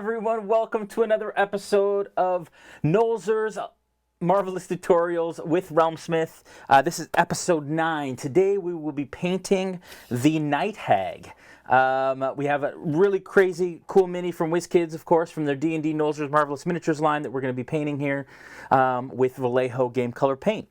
everyone, welcome to another episode of Nolzur's Marvelous Tutorials with RealmSmith. This is episode 9. Today we will be painting the Night Hag. We have a really crazy cool mini from WizKids, of course, from their D&D Nolzur's Marvelous Miniatures line that we're going to be painting here with Vallejo Game Color paint.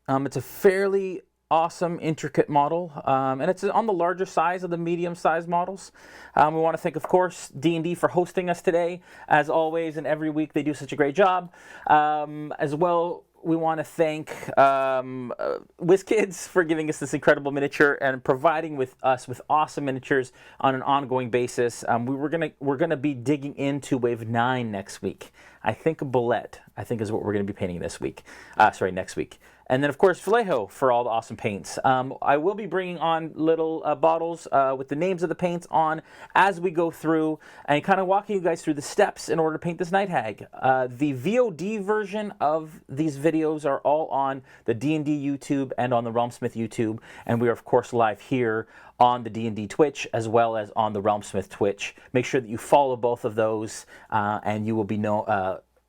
It's a fairly awesome, intricate model, and it's on the larger size of the medium-sized models. We want to thank, of course, D&D for hosting us today, as always, and every week they do such a great job. As well, we want to thank WizKids for giving us this incredible miniature and providing us with awesome miniatures on an ongoing basis. We're gonna be digging into Wave 9 next week. I think a bullet, is what we're going to be painting this week. Next week. And then, of course, Vallejo for all the awesome paints. I will be bringing on little bottles with the names of the paints on as we go through and kind of walking you guys through the steps in order to paint this Night Hag. The VOD version of these videos are all on the D&D YouTube and on the RealmSmith YouTube. And we are, of course, live here on the D&D Twitch as well as on the RealmSmith Twitch. Make sure that you follow both of those and you will be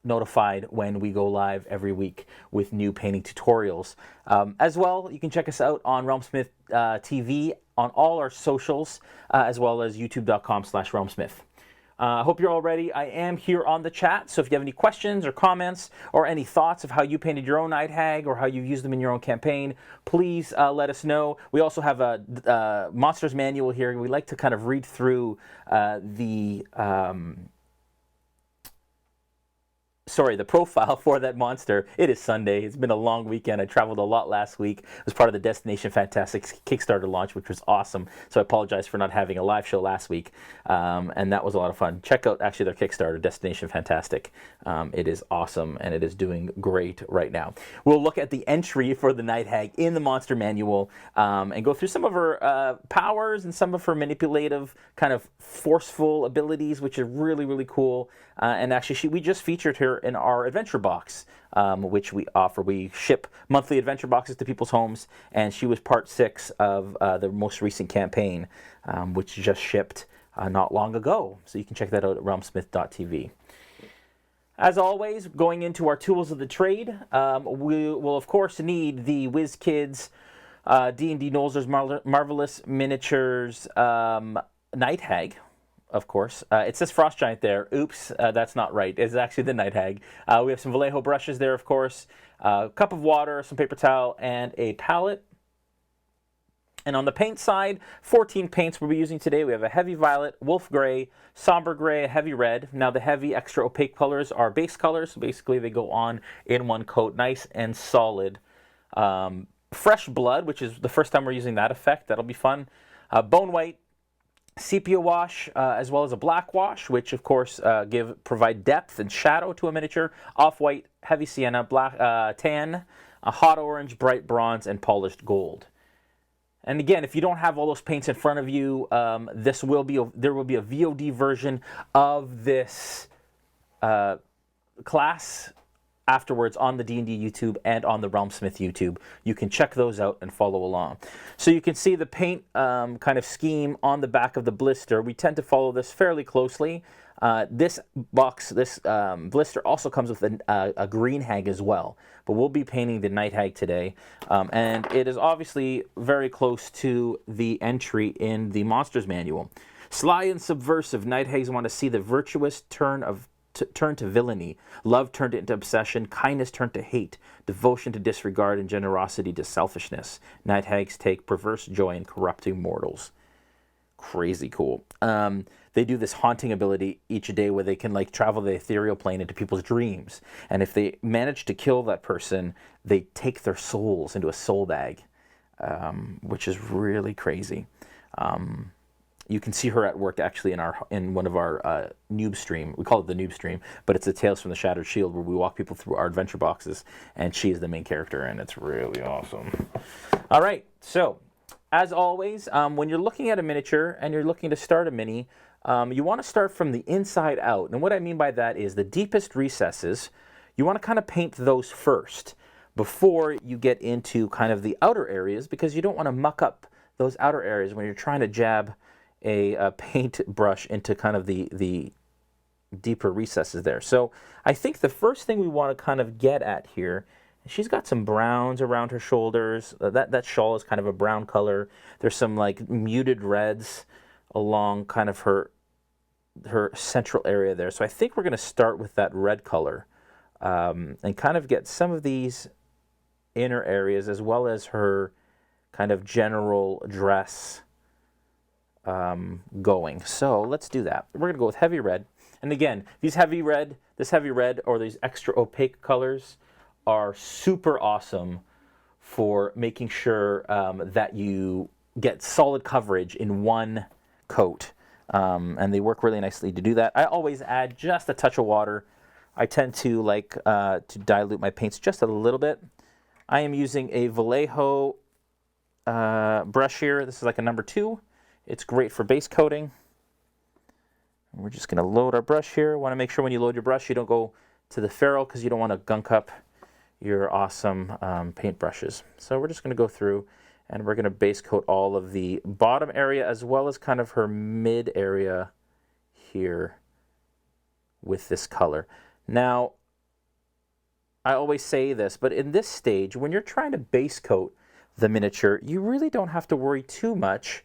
notified when we go live every week with new painting tutorials. As well, you can check us out on RealmSmith TV on all our socials, as well as youtube.com/RealmSmith. I hope you're all ready. I am here on the chat, so if you have any questions or comments or any thoughts of how you painted your own Night Hag or how you used them in your own campaign, please let us know. We also have a Monsters Manual here. We like to kind of read through the profile for that monster. It is Sunday. It's been a long weekend. I traveled a lot last week. It was part of the Destination Fantastic Kickstarter launch, which was awesome. So I apologize for not having a live show last week. And that was a lot of fun. Check out actually their Kickstarter, Destination Fantastic. It is awesome and it is doing great right now. We'll look at the entry for the Night Hag in the Monster Manual and go through some of her powers and some of her manipulative, kind of forceful abilities, which are really, really cool. And actually, we just featured her in our adventure box, which we offer. We ship monthly adventure boxes to people's homes, and she was part 6 of the most recent campaign, which just shipped not long ago. So you can check that out at realmsmith.tv. As always, going into our tools of the trade, we will, of course, need the WizKids D&D Nolzur's Marvelous Miniatures Night Hag. Of course. It says Frost Giant there. Oops, that's not right. It's actually the Night Hag. We have some Vallejo brushes there, of course. A cup of water, some paper towel, and a palette. And on the paint side, 14 paints we'll be using today. We have a heavy violet, wolf gray, somber gray, a heavy red. Now the heavy extra opaque colors are base colors. So basically they go on in one coat, nice and solid. Fresh blood, which is the first time we're using that effect. That'll be fun. Bone white, sepia wash, as well as a black wash, which of course provide depth and shadow to a miniature. Off-white, heavy sienna, black tan, a hot orange, bright bronze, and polished gold. And again, if you don't have all those paints in front of you, there will be a VOD version of this class afterwards on the D&D YouTube and on the RealmSmith YouTube. You can check those out and follow along. So you can see the paint kind of scheme on the back of the blister. We tend to follow this fairly closely. This blister also comes with a green hag as well. But we'll be painting the Night Hag today. And it is obviously very close to the entry in the Monsters Manual. Sly and subversive, Night Hags want to see the virtuous turn to villainy, love turned into obsession, kindness turned to hate, devotion to disregard, and generosity to selfishness. Night Hags take perverse joy in corrupting mortals. Crazy cool. They do this haunting ability each day where they can travel the ethereal plane into people's dreams. And if they manage to kill that person, they take their souls into a soul bag, which is really crazy. You can see her at work actually in one of our noob stream. We call it the noob stream, but it's a Tales from the Shattered Shield where we walk people through our adventure boxes, and she is the main character, and it's really awesome. All right, so as always, when you're looking at a miniature and you're looking to start a mini, you want to start from the inside out. And what I mean by that is the deepest recesses, you want to kind of paint those first before you get into kind of the outer areas, because you don't want to muck up those outer areas when you're trying to jab a paint brush into kind of the deeper recesses there. So I think the first thing we want to kind of get at here, she's got some browns around her shoulders. That shawl is kind of a brown color. There's some like muted reds along kind of her central area there. So I think we're going to start with that red color and kind of get some of these inner areas as well as her kind of general dress going. So let's do that. We're going to go with heavy red. And again, this heavy red or these extra opaque colors are super awesome for making sure that you get solid coverage in one coat. And they work really nicely to do that. I always add just a touch of water. I tend to like to dilute my paints just a little bit. I am using a Vallejo brush here. This is like a number 2. It's great for base coating. We're just going to load our brush here. Want to make sure when you load your brush you don't go to the ferrule because you don't want to gunk up your awesome paint brushes. So we're just going to go through and we're going to base coat all of the bottom area as well as kind of her mid area here with this color. Now, I always say this, but in this stage, when you're trying to base coat the miniature, you really don't have to worry too much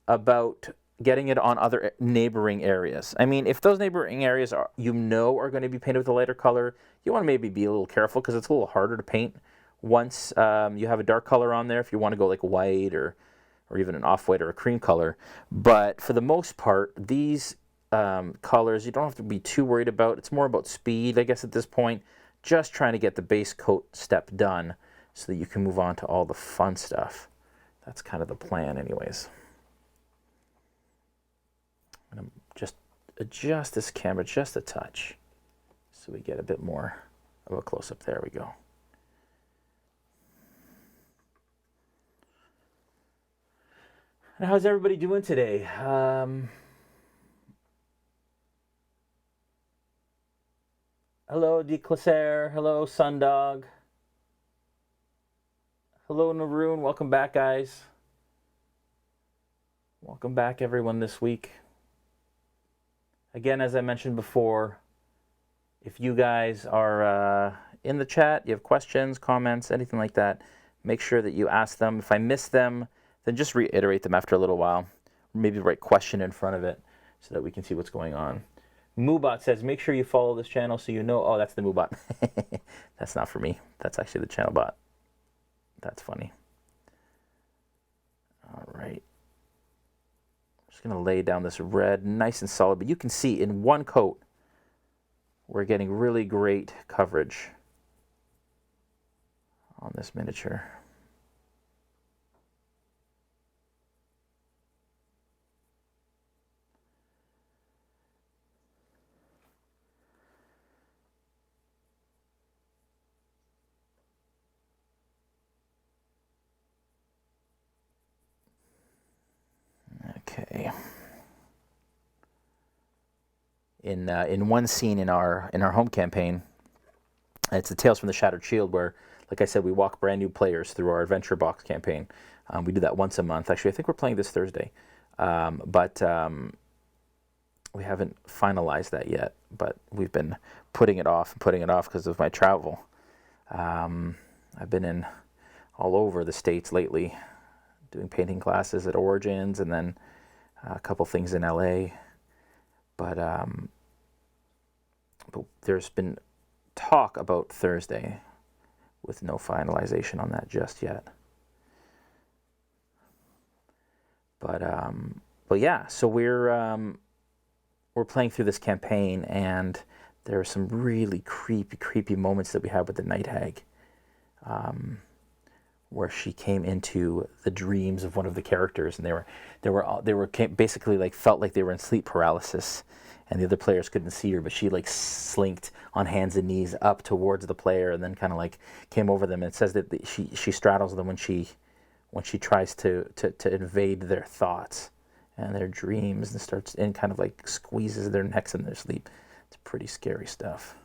about getting it on other neighboring areas. I mean, if those neighboring areas are going to be painted with a lighter color, you want to maybe be a little careful because it's a little harder to paint once you have a dark color on there if you want to go like white or even an off-white or a cream color. But for the most part, these colors you don't have to be too worried about. It's more about speed, I guess, at this point. Just trying to get the base coat step done so that you can move on to all the fun stuff. That's kind of the plan anyways. I'm going to just adjust this camera just a touch so we get a bit more of a close-up. There we go. And how's everybody doing today? Hello, Declasser. Hello, Sundog. Hello, Naroon. Welcome back, guys. Welcome back, everyone, this week. Again, as I mentioned before, if you guys are in the chat, you have questions, comments, anything like that, make sure that you ask them. If I miss them, then just reiterate them after a little while. Maybe write question in front of it so that we can see what's going on. Moobot says, make sure you follow this channel so you know. Oh, that's the Moobot. That's not for me. That's actually the channel bot. That's funny. All right. I'm just going to lay down this red nice and solid. But you can see in one coat, we're getting really great coverage on this miniature. Okay. In one scene in our home campaign, it's the Tales from the Shattered Shield, where, like I said, we walk brand new players through our adventure box campaign. We do that once a month. Actually, I think we're playing this Thursday, but we haven't finalized that yet. But we've been putting it off because of my travel. I've been in all over the States lately, doing painting classes at Origins, and then a couple things in LA. But there's been talk about Thursday with no finalization on that just yet. But yeah, so we're playing through this campaign, and there are some really creepy moments that we have with the Night Hag, where she came into the dreams of one of the characters, and they were basically like felt like they were in sleep paralysis, and the other players couldn't see her, but she like slinked on hands and knees up towards the player, and then kind of like came over them. And it says that she straddles them when she tries to invade their thoughts and their dreams, and starts and kind of like squeezes their necks in their sleep. It's pretty scary stuff,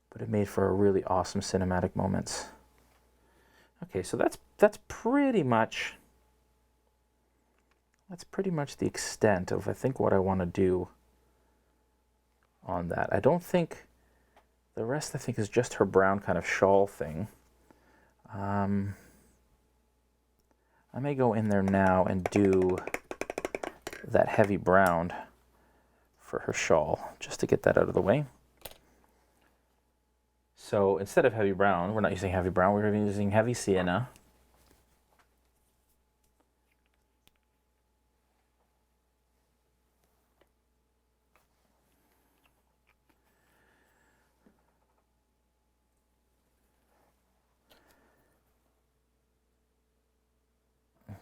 but it made for a really awesome cinematic moments. Okay, so that's pretty much the extent of, I think, what I want to do on that. I don't think, the rest I think is just her brown kind of shawl thing. I may go in there now and do that heavy brown for her shawl, just to get that out of the way. So instead of heavy brown, we're not using heavy brown, we're using heavy sienna.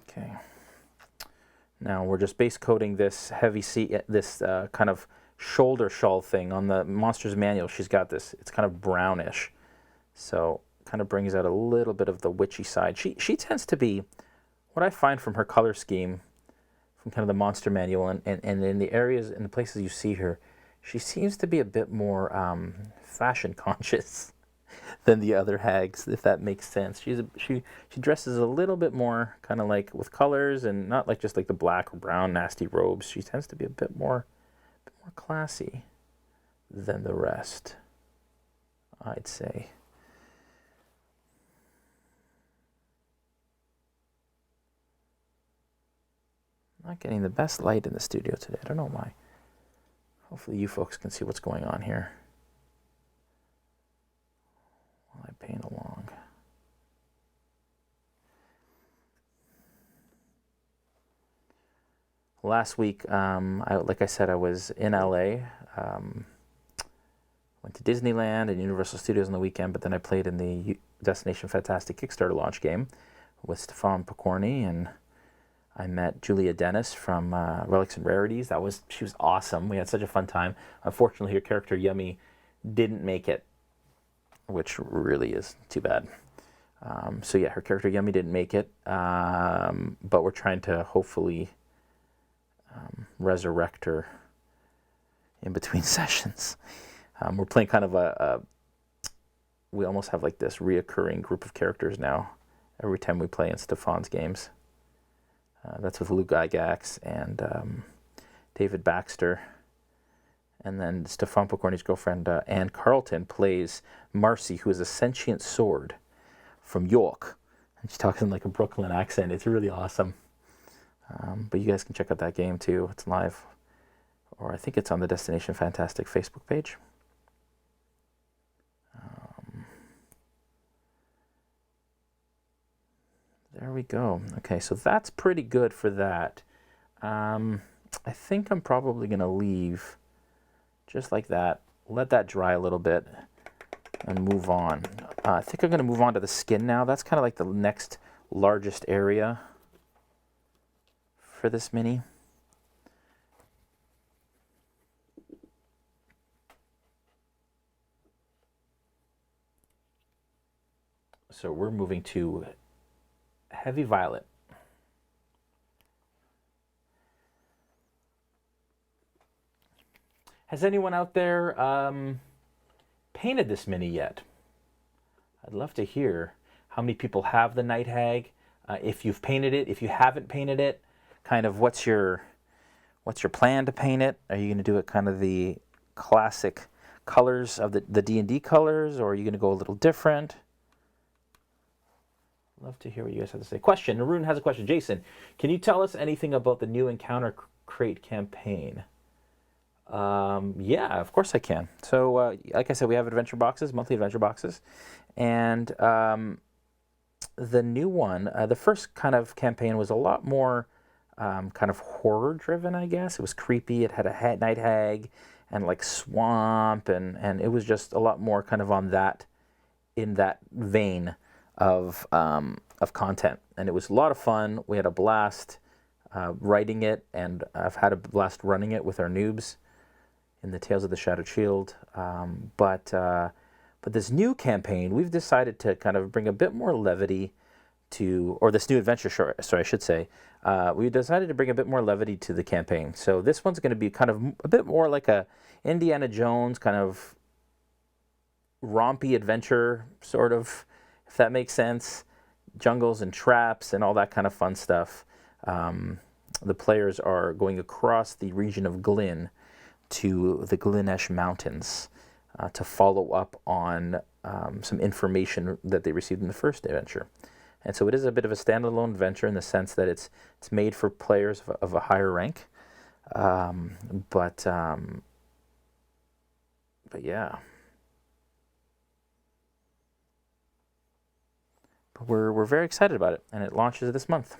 Okay. Now we're just base coating this kind of shoulder shawl thing. On the Monsters Manual, she's got this. It's kind of brownish, so kind of brings out a little bit of the witchy side. She tends to be, what I find from her color scheme, from kind of the Monster Manual, and in the areas and the places you see her, she seems to be a bit more fashion conscious than the other hags, if that makes sense. She dresses a little bit more kind of like with colors, and not like just like the black or brown nasty robes. She tends to be a bit more classy than the rest, I'd say. Not getting the best light in the studio today. I don't know why. Hopefully you folks can see what's going on here while I paint along. Last week, like I said, I was in LA. Went to Disneyland and Universal Studios on the weekend, but then I played in the Destination Fantastic Kickstarter launch game with Stefan Pokorny, and I met Julia Dennis from Relics and Rarities. She was awesome. We had such a fun time. Unfortunately, her character Yummy didn't make it, which really is too bad. So yeah, her character Yummy didn't make it, but we're trying to hopefully resurrect her in between sessions. We're playing kind of we almost have like this reoccurring group of characters now every time we play in Stefan's games. That's with Lou Gygax and David Baxter. And then Stefan Pokorny's girlfriend, Anne Carlton, plays Marcy, who is a sentient sword from York. And she talks in like a Brooklyn accent. It's really awesome. But you guys can check out that game too. It's live. Or I think it's on the Destination Fantastic Facebook page. There we go. Okay, so that's pretty good for that. I think I'm probably going to leave just like that. Let that dry a little bit and move on. I think I'm going to move on to the skin now. That's kind of like the next largest area for this mini. So we're moving to heavy violet. Has anyone out there painted this mini yet? I'd love to hear how many people have the Night Hag. If you've painted it, if you haven't painted it, kind of what's your plan to paint it? Are you going to do it kind of the classic colors of the D&D colors, or are you going to go a little different? Love to hear what you guys have to say. Question, Arun has a question. Jason, can you tell us anything about the new Encounter Crate campaign? Yeah, of course I can. So, like I said, we have adventure boxes, monthly adventure boxes. And the new one, the first kind of campaign was a lot more kind of horror-driven, I guess. It was creepy. It had a night hag and like swamp, and it was just a lot more kind of on that, in that vein of content. And it was a lot of fun. We had a blast writing it, and I've had a blast running it with our noobs in the Tales of the Shattered Shield. But this new campaign, we've decided to kind of bring a bit more levity to, or this new adventure, sorry, I should say, we decided to bring a bit more levity to the campaign. So this one's going to be kind of a bit more like a Indiana Jones kind of rompy adventure, sort of, if that makes sense. Jungles and traps and all that kind of fun stuff. The players are going across the region of Glynn, to the Glenesh Mountains to follow up on some information that they received in the first adventure. And so it is a bit of a standalone adventure in the sense that it's made for players of a higher rank. But yeah. But we're very excited about it, and it launches this month.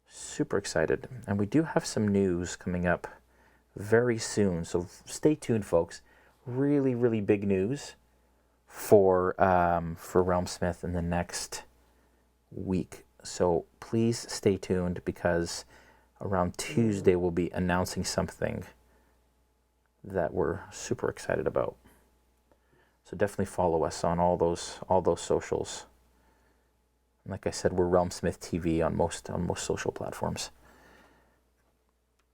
Super excited. And we do have some news coming up very soon, so stay tuned, folks. Really, really big news for RealmSmith in the next week. So please stay tuned, because around Tuesday we'll be announcing something that we're super excited about. So definitely follow us on all those socials. And like I said, we're RealmSmith TV on most social platforms.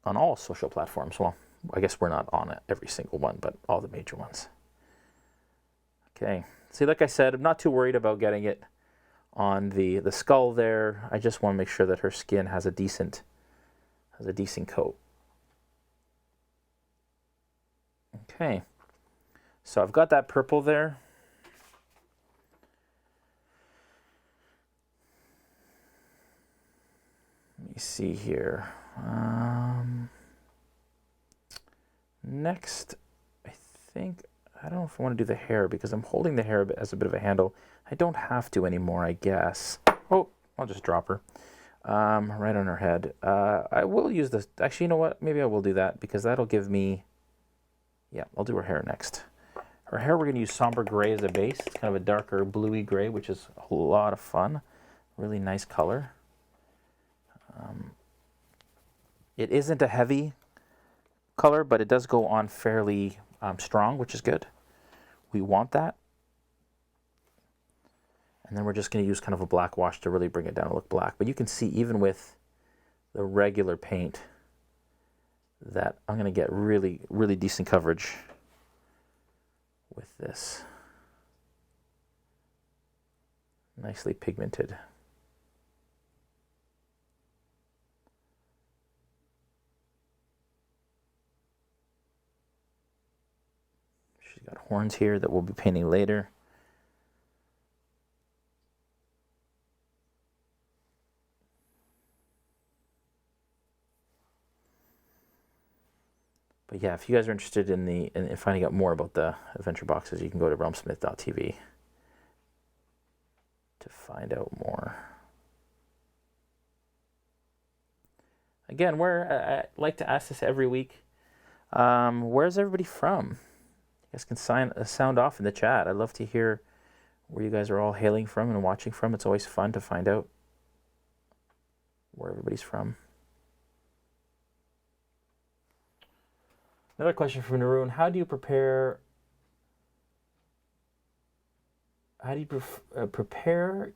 On all social platforms. Well, I guess we're not on every single one, but all the major ones. Okay. See, like I said, I'm not too worried about getting it on the skull there. I just want to make sure that her skin has a decent coat. Okay. So I've got that purple there. Let me see here. Next, I think, I don't know if I want to do the hair, because I'm holding the hair as a bit of a handle. I don't have to anymore, I guess. Oh, I'll just drop her right on her head. I will use this. Actually, you know what? Maybe I will do that, because that'll give me, yeah, I'll do her hair next. Her hair, we're going to use somber gray as a base. It's kind of a darker bluey gray, which is a lot of fun. Really nice color. It isn't a heavy color, but it does go on fairly strong, which is good. We want that. And then we're just going to use kind of a black wash to really bring it down and look black. But you can see, even with the regular paint, that I'm going to get really, really decent coverage with this. Nicely pigmented. She's got horns here that we'll be painting later. But yeah, if you guys are interested in finding out more about the adventure boxes, you can go to realmsmith.tv to find out more. Again, I like to ask this every week. Where's everybody from? You guys can sound off in the chat. I'd love to hear where you guys are all hailing from and watching from. It's always fun to find out where everybody's from. Another question from Naroon: How do you prepare? How do you prepare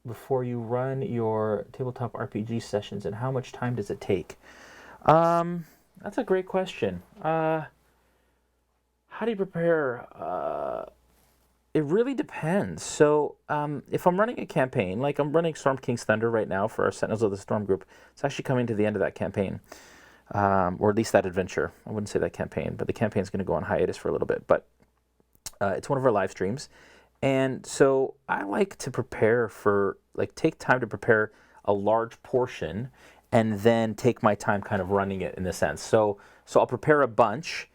before you run your tabletop RPG sessions, and how much time does it take? That's a great question. How do you prepare? It really depends. So if I'm running a campaign, like I'm running Storm King's Thunder right now for our Sentinels of the Storm group, it's actually coming to the end of that campaign. Or at least that adventure. I wouldn't say that campaign, but the campaign's going to go on hiatus for a little bit. But it's one of our live streams. And so I like to prepare take time to prepare a large portion and then take my time kind of running it in a sense. So I'll prepare a bunch,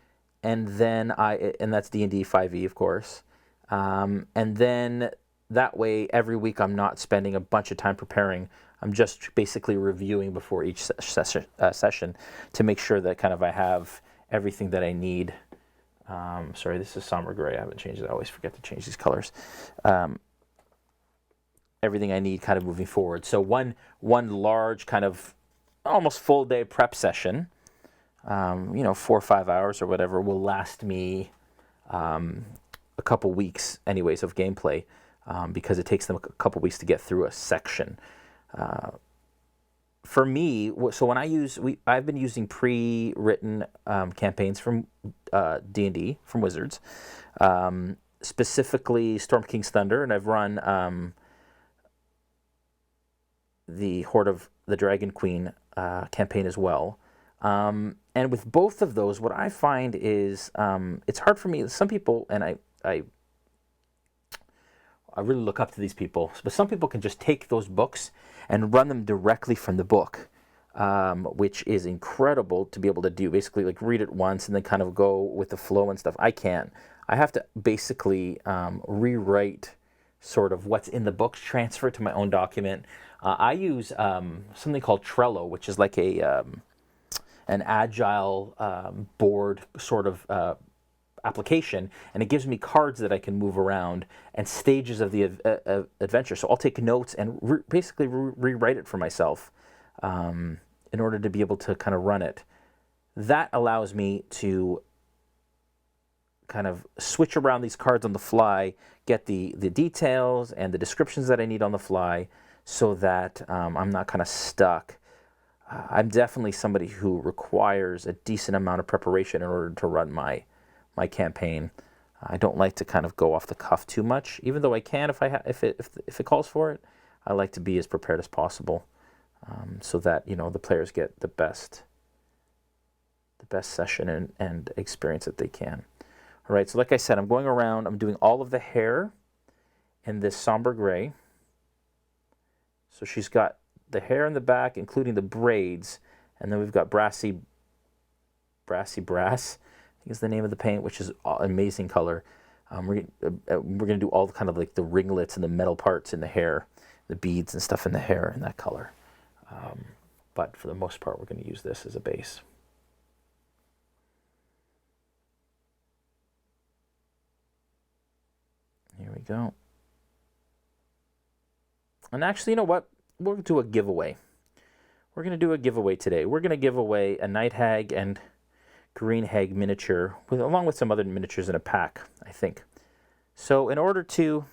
and then and that's D&D 5e, of course. And then that way, every week I'm not spending a bunch of time preparing. I'm just basically reviewing before each session to make sure that kind of I have everything that I need. Sorry, this is somber gray. I haven't changed it. I always forget to change these colors. Everything I need kind of moving forward. So one large kind of almost full day prep session, 4 or 5 hours or whatever, will last me a couple weeks anyways of gameplay, because it takes them a couple weeks to get through a section. For me, so when I've been using pre-written campaigns from D&D, from Wizards, specifically Storm King's Thunder, and I've run the Horde of the Dragon Queen campaign as well. And with both of those, what I find is it's hard for me. Some people, and I really look up to these people, but some people can just take those books and run them directly from the book, which is incredible to be able to do. Basically, like read it once and then kind of go with the flow and stuff. I can't. I have to basically rewrite sort of what's in the books, transfer it to my own document. I use something called Trello, which is like an agile board sort of application, and it gives me cards that I can move around and stages of the adventure. So I'll take notes and basically rewrite it for myself in order to be able to kind of run it. That allows me to kind of switch around these cards on the fly, get the details and the descriptions that I need on the fly, so that I'm not kind of stuck. I'm definitely somebody who requires a decent amount of preparation in order to run my campaign. I don't like to kind of go off the cuff too much, even though I can if it calls for it. I like to be as prepared as possible, so that the players get the best session and experience that they can. All right, so like I said, I'm going around. I'm doing all of the hair in this somber gray. So she's got the hair in the back, including the braids, and then we've got Brassy Brass, I think is the name of the paint, which is an amazing color. We're gonna do all kind of like the ringlets and the metal parts in the hair, the beads and stuff in the hair in that color. But for the most part, we're gonna use this as a base. Here we go. And actually, you know what? We're going to do a giveaway. We're going to do a giveaway today. We're going to give away a Night Hag and Green Hag miniature, along with some other miniatures in a pack, I think. So in order to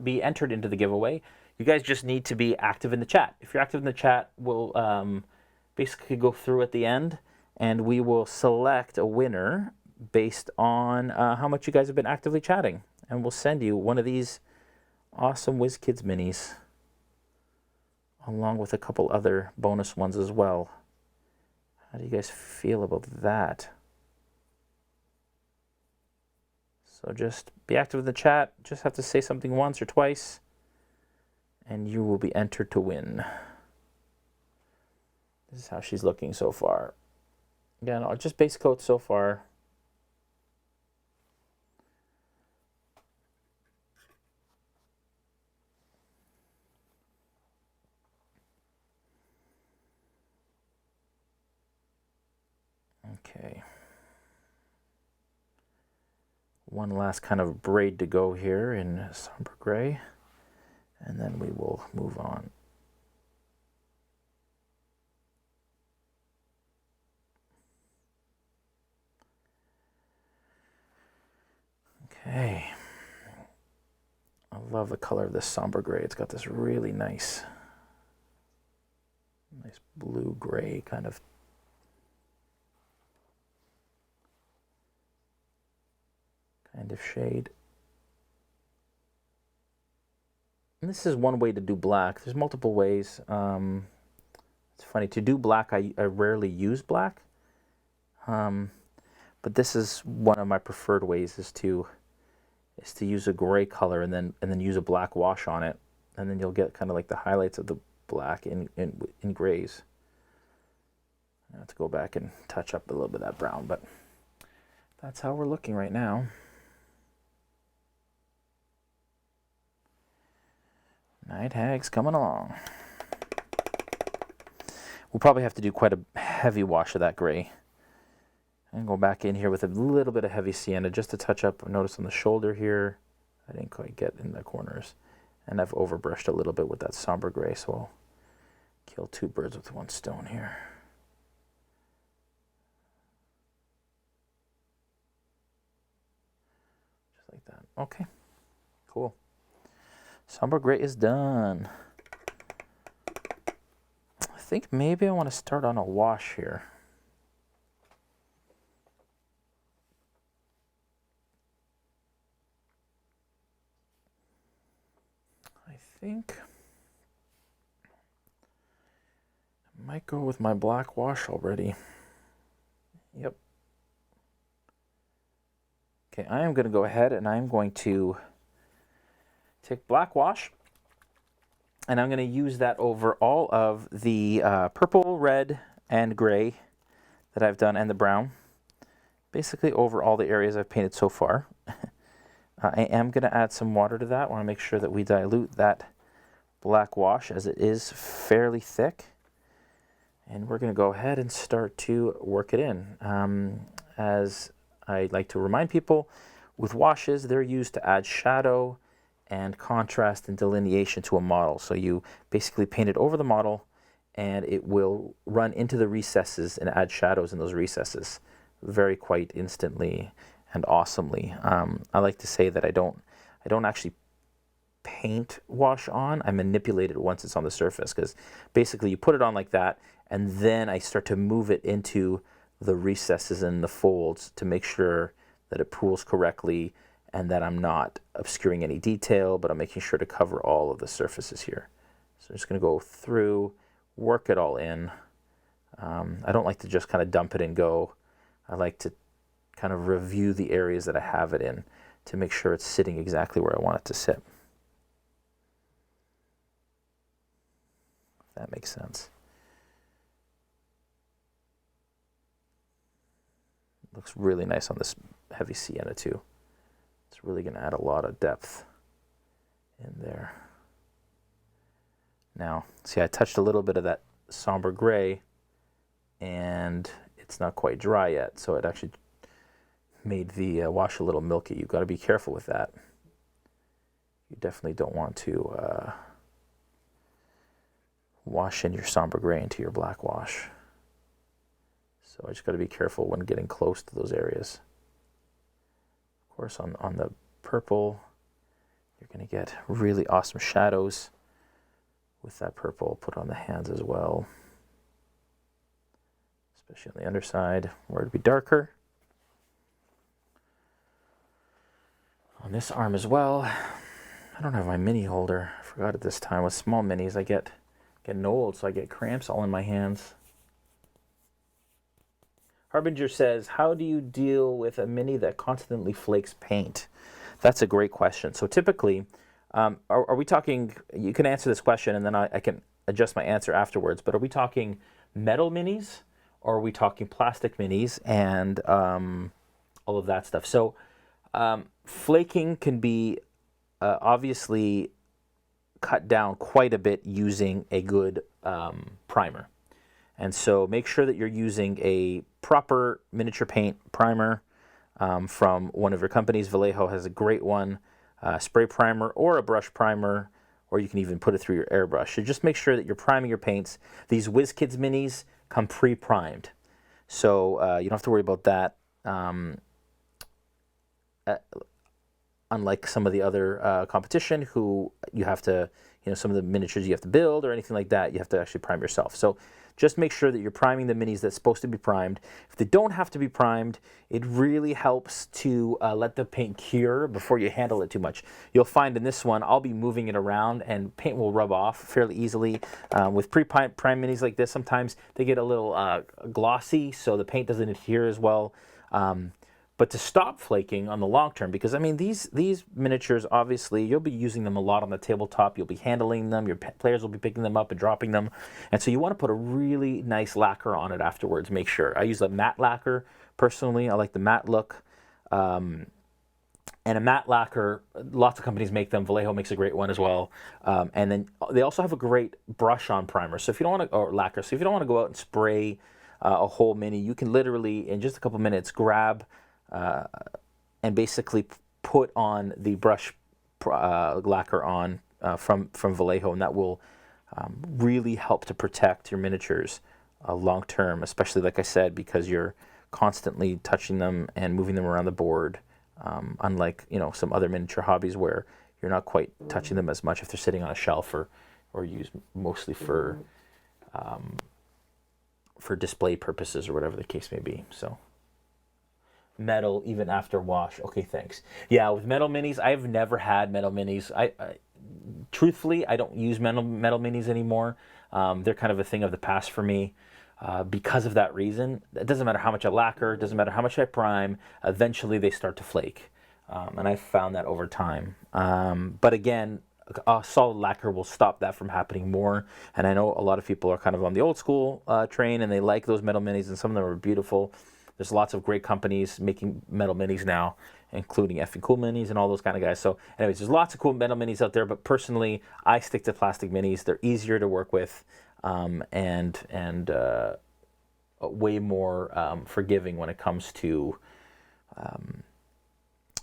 be entered into the giveaway, you guys just need to be active in the chat. If you're active in the chat, we'll basically go through at the end, and we will select a winner based on how much you guys have been actively chatting. And we'll send you one of these awesome WizKids minis, along with a couple other bonus ones as well. How do you guys feel about that? So just be active in the chat. Just have to say something once or twice, and you will be entered to win. This is how she's looking so far. Again, just base coat so far. Okay. One last kind of braid to go here in somber gray, and then we will move on. Okay. I love the color of this somber gray. It's got this really nice blue-gray kind of shade. And this is one way to do black. There's multiple ways. It's funny, to do black, I rarely use black. But this is one of my preferred ways, is to use a gray color and then use a black wash on it, and then you'll get kind of like the highlights of the black in grays. I have to go back and touch up a little bit of that brown, but that's how we're looking right now. Night Hag's coming along. We'll probably have to do quite a heavy wash of that gray. And go back in here with a little bit of heavy sienna just to touch up. Notice on the shoulder here, I didn't quite get in the corners. And I've overbrushed a little bit with that somber gray, so I'll kill two birds with one stone here. Just like that. Okay, cool. Somber gray is done. I think maybe I want to start on a wash here. I think I might go with my black wash already. Yep. Okay, I am going to go ahead and I'm going to take black wash, and I'm going to use that over all of the purple, red, and gray that I've done, and the brown. Basically over all the areas I've painted so far. I am going to add some water to that. I want to make sure that we dilute that black wash, as it is fairly thick. And we're going to go ahead and start to work it in. As I like to remind people, with washes, they're used to add shadow and contrast and delineation to a model. So you basically paint it over the model, and it will run into the recesses and add shadows in those recesses quite instantly and awesomely. I like to say that I don't actually paint wash on. I manipulate it once it's on the surface, because basically you put it on like that, and then I start to move it into the recesses and the folds to make sure that it pools correctly and that I'm not obscuring any detail, but I'm making sure to cover all of the surfaces here. So I'm just going to go through, work it all in. I don't like to just kind of dump it and go. I like to kind of review the areas that I have it in to make sure it's sitting exactly where I want it to sit. If that makes sense. Looks really nice on this heavy sienna too. It's really going to add a lot of depth in there. Now, see, I touched a little bit of that somber gray, and it's not quite dry yet, so it actually made the wash a little milky. You've got to be careful with that. You definitely don't want to wash in your somber gray into your black wash. So I just got to be careful when getting close to those areas. Of course, on the purple, you're going to get really awesome shadows with that purple. Put on the hands as well, especially on the underside where it'd be darker. On this arm as well. I don't have my mini holder. I forgot it this time. With small minis, I get old, so I get cramps all in my hands. Harbinger says, how do you deal with a mini that constantly flakes paint? That's a great question. So typically, are we talking, you can answer this question and then I can adjust my answer afterwards, but are we talking metal minis, or are we talking plastic minis and all of that stuff? So flaking can be obviously cut down quite a bit using a good primer. And so make sure that you're using a proper miniature paint primer from one of your companies. Vallejo has a great one, spray primer or a brush primer, or you can even put it through your airbrush. So just make sure that you're priming your paints. These WizKids minis come pre-primed, so you don't have to worry about that. Unlike some of the other competition, who you have to, some of the miniatures you have to build or anything like that, you have to actually prime yourself. So just make sure that you're priming the minis that's supposed to be primed. If they don't have to be primed, it really helps to let the paint cure before you handle it too much. You'll find in this one, I'll be moving it around and paint will rub off fairly easily. With pre-primed minis like this, sometimes they get a little glossy, so the paint doesn't adhere as well. But to stop flaking on the long term, because I mean these miniatures, obviously you'll be using them a lot on the tabletop. You'll be handling them. Your players will be picking them up and dropping them, and so you want to put a really nice lacquer on it afterwards. Make sure. I use a matte lacquer personally. I like the matte look, and a matte lacquer. Lots of companies make them. Vallejo makes a great one as well, and then they also have a great brush-on primer. So if you don't want to, or lacquer, so if you don't want to go out and spray a whole mini, you can literally in just a couple minutes grab. And basically put on the brush lacquer on from Vallejo, and that will really help to protect your miniatures long term, especially like I said, because you're constantly touching them and moving them around the board, unlike some other miniature hobbies where you're not quite touching them as much if they're sitting on a shelf or used mostly for display purposes or whatever the case may be. So metal even after wash. Okay, thanks. Yeah, with metal minis, I've never had metal minis. I truthfully, I don't use metal minis anymore. They're kind of a thing of the past for me. Because of that reason, it doesn't matter how much I lacquer, it doesn't matter how much I prime, eventually they start to flake. And I found that over time. But again, a solid lacquer will stop that from happening more. And I know a lot of people are kind of on the old school train and they like those metal minis, and some of them are beautiful. There's lots of great companies making metal minis now, including Effing Cool Minis and all those kind of guys. So anyways, there's lots of cool metal minis out there, but personally, I stick to plastic minis. They're easier to work with, and way more forgiving when it comes to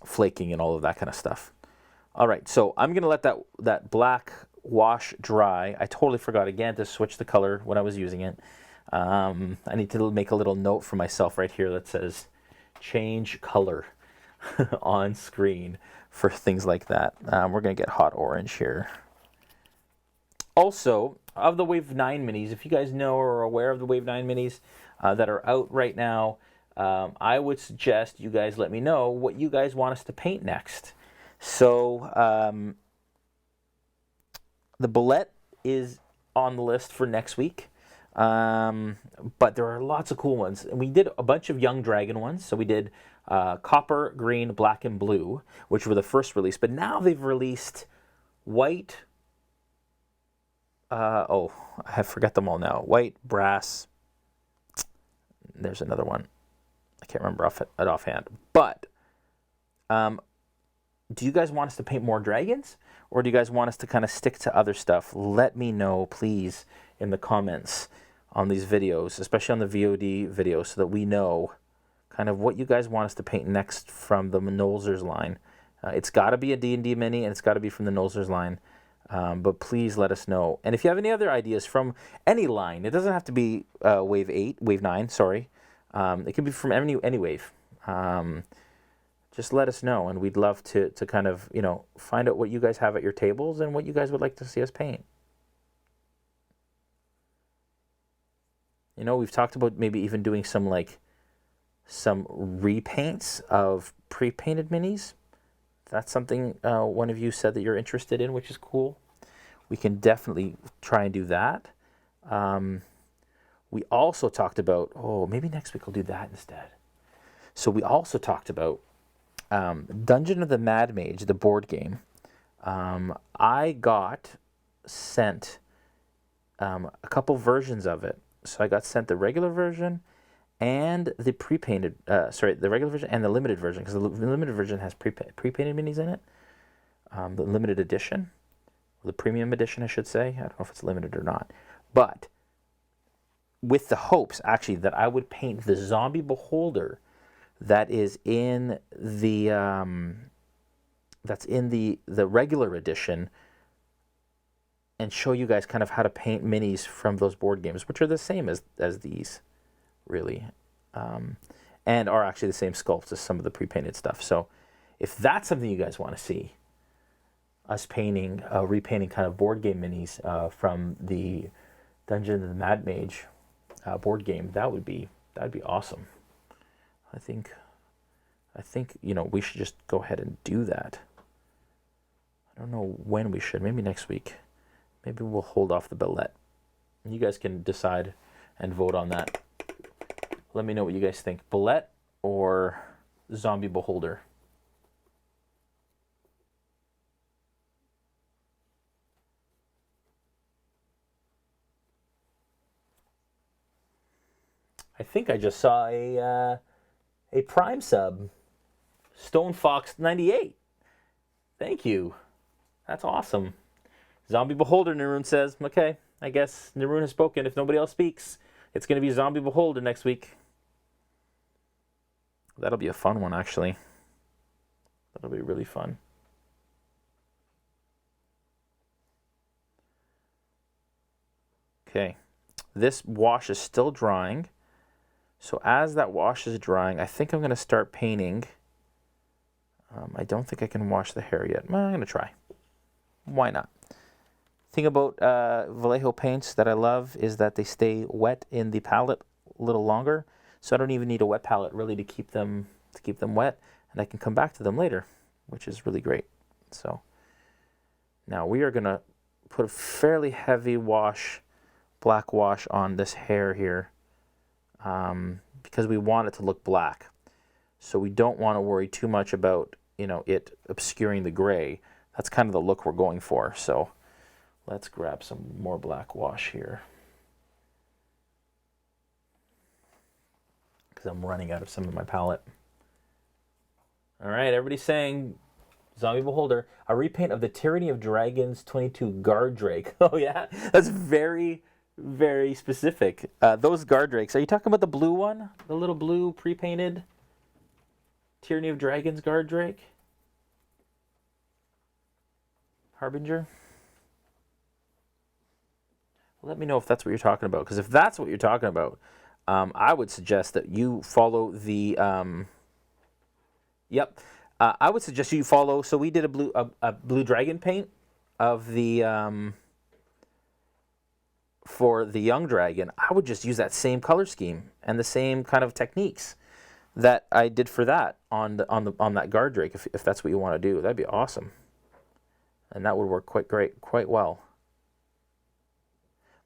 flaking and all of that kind of stuff. All right, so I'm going to let that black wash dry. I totally forgot again to switch the color when I was using it. I need to make a little note for myself right here that says change color on screen for things like that. We're going to get hot orange here. Also, of the Wave 9 minis, if you guys know or are aware of the Wave 9 minis that are out right now, I would suggest you guys let me know what you guys want us to paint next. So the bullet is on the list for next week, but there are lots of cool ones. And we did a bunch of Young Dragon ones. So we did copper, green, black, and blue, which were the first release. But now they've released white. I forget them all now. White, brass. There's another one. I can't remember offhand. But do you guys want us to paint more dragons, or do you guys want us to kind of stick to other stuff? Let me know, please, in the comments on these videos, especially on the VOD videos, so that we know kind of what you guys want us to paint next from the Nolzur's line. It's got to be a D&D mini, and it's got to be from the Nolzur's line. But please let us know. And if you have any other ideas from any line, it doesn't have to be Wave 9, sorry. It can be from any wave. Just let us know, and we'd love to kind of, find out what you guys have at your tables and what you guys would like to see us paint. We've talked about maybe even doing some repaints of pre-painted minis. That's something one of you said that you're interested in, which is cool. We can definitely try and do that. We also talked about, maybe next week we'll do that instead. So we also talked about Dungeon of the Mad Mage, the board game. I got sent a couple versions of it. So I got sent the regular version and the pre-painted, the regular version and the limited version, because the limited version has pre-painted minis in it. The limited edition, the premium edition, I should say. I don't know if it's limited or not. But with the hopes, actually, that I would paint the zombie beholder that is in the the regular edition, and show you guys kind of how to paint minis from those board games, which are the same as these, really, and are actually the same sculpts as some of the pre-painted stuff. So if that's something you guys want to see, us painting, repainting kind of board game minis from the Dungeon of the Mad Mage board game, that'd be awesome. I think we should just go ahead and do that. I don't know when we should. Maybe next week. Maybe we'll hold off the billet. You guys can decide and vote on that. Let me know what you guys think. Billet or zombie beholder? I think I just saw a Prime sub, Stone Fox 98. Thank you. That's awesome. Zombie Beholder, Naroon says. Okay, I guess Naroon has spoken. If nobody else speaks, it's going to be Zombie Beholder next week. That'll be a fun one, actually. That'll be really fun. Okay, this wash is still drying. So as that wash is drying, I think I'm going to start painting. I don't think I can wash the hair yet. Well, I'm going to try. Why not? Thing about Vallejo paints that I love is that they stay wet in the palette a little longer. So I don't even need a wet palette really to keep them wet, and I can come back to them later, which is really great. So now we are going to put a fairly heavy wash black wash on this hair here because we want it to look black. So we don't want to worry too much about, you know, it obscuring the gray. That's kind of the look we're going for. So let's grab some more black wash here, because I'm running out of some in my palette. All right, everybody's saying, Zombie Beholder, a repaint of the Tyranny of Dragons 22 Guard Drake. Oh yeah, that's very, very specific. Those Guard Drakes, are you talking about the blue one? The little blue pre-painted Tyranny of Dragons Guard Drake? Harbinger? Let me know if that's what you're talking about, because if that's what you're talking about, I would suggest that you follow the... I would suggest you follow... So we did a blue dragon paint of the... for the young dragon. I would just use that same color scheme and the same kind of techniques that I did for that on that guard drake, if that's what you want to do. That'd be awesome. And that would work quite well.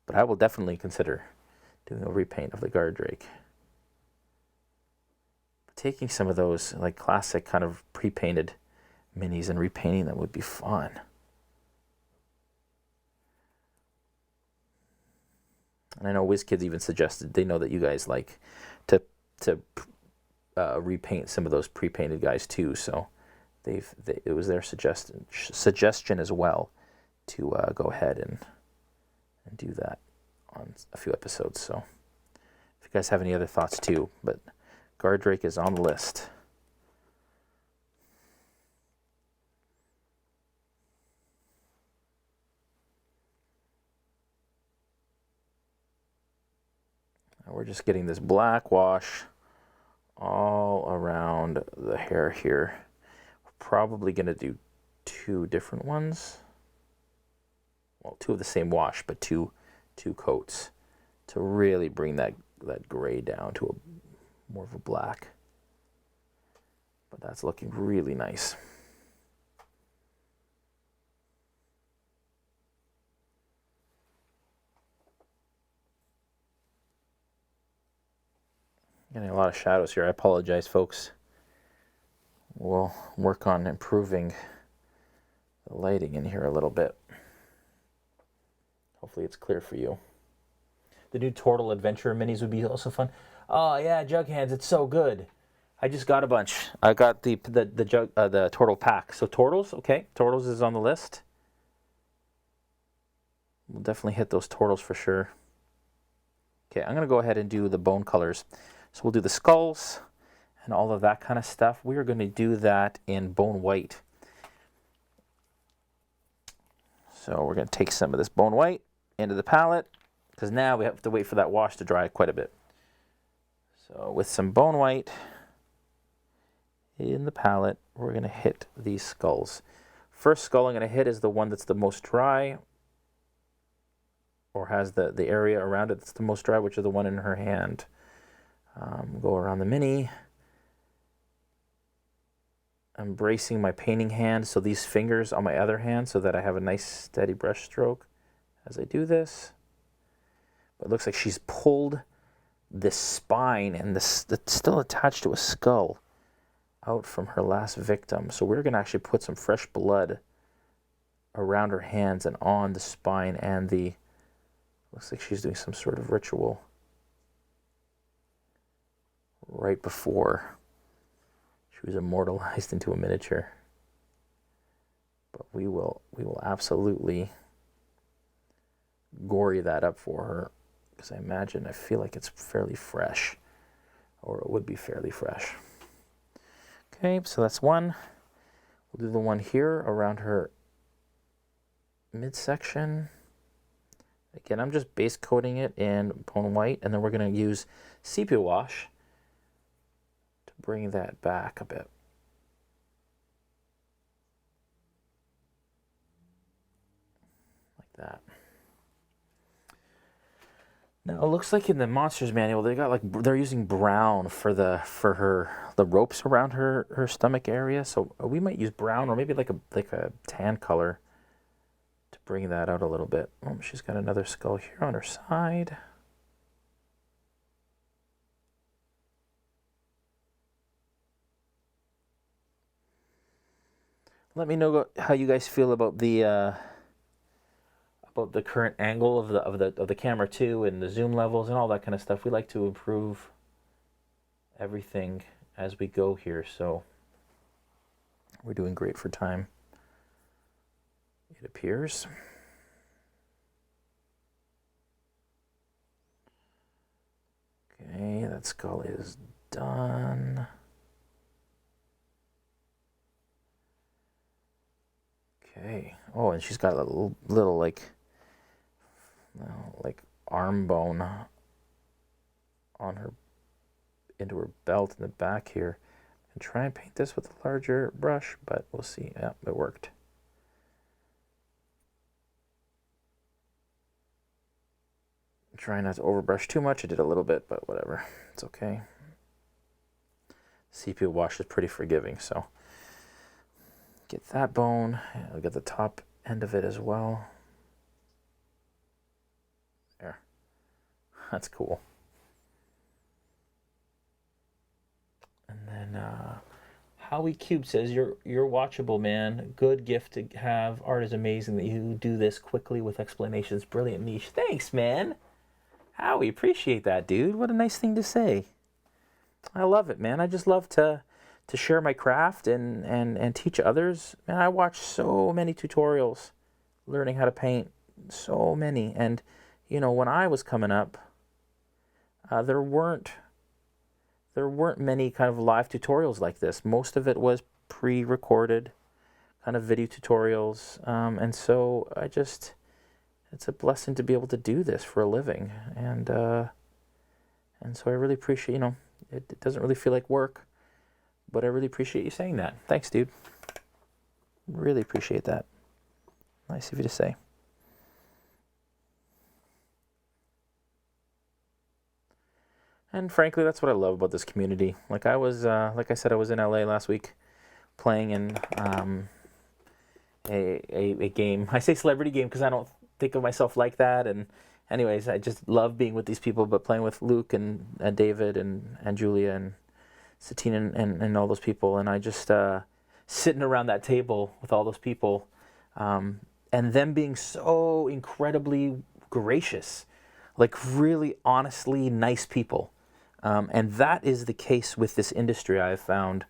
But I will definitely consider doing a repaint of the guard drake. Taking some of those like classic kind of pre-painted minis and repainting them would be fun. And I know WizKids even suggested, they know that you guys like to repaint some of those pre-painted guys too, so it was their suggestion as well to go ahead and do that on a few episodes. So if you guys have any other thoughts too, but Guard Drake is on the list. Now we're just getting this black wash all around the hair here. We're probably going to do two different ones. Well, two of the same wash, but two coats to really bring that gray down to more of a black. But that's looking really nice. Getting a lot of shadows here. I apologize, folks. We'll work on improving the lighting in here a little bit. Hopefully it's clear for you. The new Turtle Adventure minis would be also fun. Oh yeah, Jug Hands, it's so good. I just got a bunch. I got the Turtle pack. So Turtles, okay. Turtles is on the list. We'll definitely hit those Turtles for sure. Okay, I'm gonna go ahead and do the bone colors. So we'll do the skulls and all of that kind of stuff. We are going to do that in bone white. So we're going to take some of this bone white into the palette, because now we have to wait for that wash to dry quite a bit. So with some bone white in the palette, we're going to hit these skulls. First skull I'm going to hit is the one that's the most dry, or has the area around it that's the most dry, which is the one in her hand. Go around the mini. I'm bracing my painting hand, so these fingers on my other hand, so that I have a nice steady brush stroke as I do this. But it looks like she's pulled this spine and this that's still attached to a skull out from her last victim. So we're going to actually put some fresh blood around her hands and on the spine, and looks like she's doing some sort of ritual right before she was immortalized into a miniature. But we will absolutely gory that up for her, because I feel like it's fairly fresh, or it would be fairly fresh. Okay, so that's one. We'll do the one here around her midsection. Again, I'm just base coating it in bone white, and then we're going to use sepia wash to bring that back a bit. Like that. Now it looks like in the monsters manual they're using brown for the ropes around her stomach area. So we might use brown, or maybe like a tan color to bring that out a little bit. Oh, she's got another skull here on her side. Let me know how you guys feel about the current angle of the camera too, and the zoom levels and all that kind of stuff. We like to improve everything as we go here, so we're doing great for time, it appears. Okay, that skull is done. Okay. Oh, and she's got a little like arm bone on her, into her belt in the back here. And try and paint this with a larger brush, but we'll see. Yeah, it worked. Try not to overbrush too much. I did a little bit, but whatever. It's okay. CPU wash is pretty forgiving, so get that bone. I'll get the top end of it as well. There. That's cool. And then Howie Cube says, you're watchable, man. Good gift to have. Art is amazing that you do this quickly with explanations. Brilliant niche. Thanks, man. Howie, appreciate that, dude. What a nice thing to say. I love it, man. I just love to share my craft and teach others. Man, I watch so many tutorials learning how to paint. So many. And, you know, when I was coming up, there weren't many kind of live tutorials like this. Most of it was pre-recorded kind of video tutorials. And so it's a blessing to be able to do this for a living. And so I really appreciate, you know, it doesn't really feel like work, but I really appreciate you saying that. Thanks, dude. Really appreciate that. Nice of you to say. And frankly, that's what I love about this community. Like I said, I was in LA last week playing in a game. I say celebrity game because I don't think of myself like that. And anyways, I just love being with these people, but playing with Luke and David and Julia and Satine and all those people. And I just sitting around that table with all those people and them being so incredibly gracious, like really honestly nice people. And that is the case with this industry, I've found,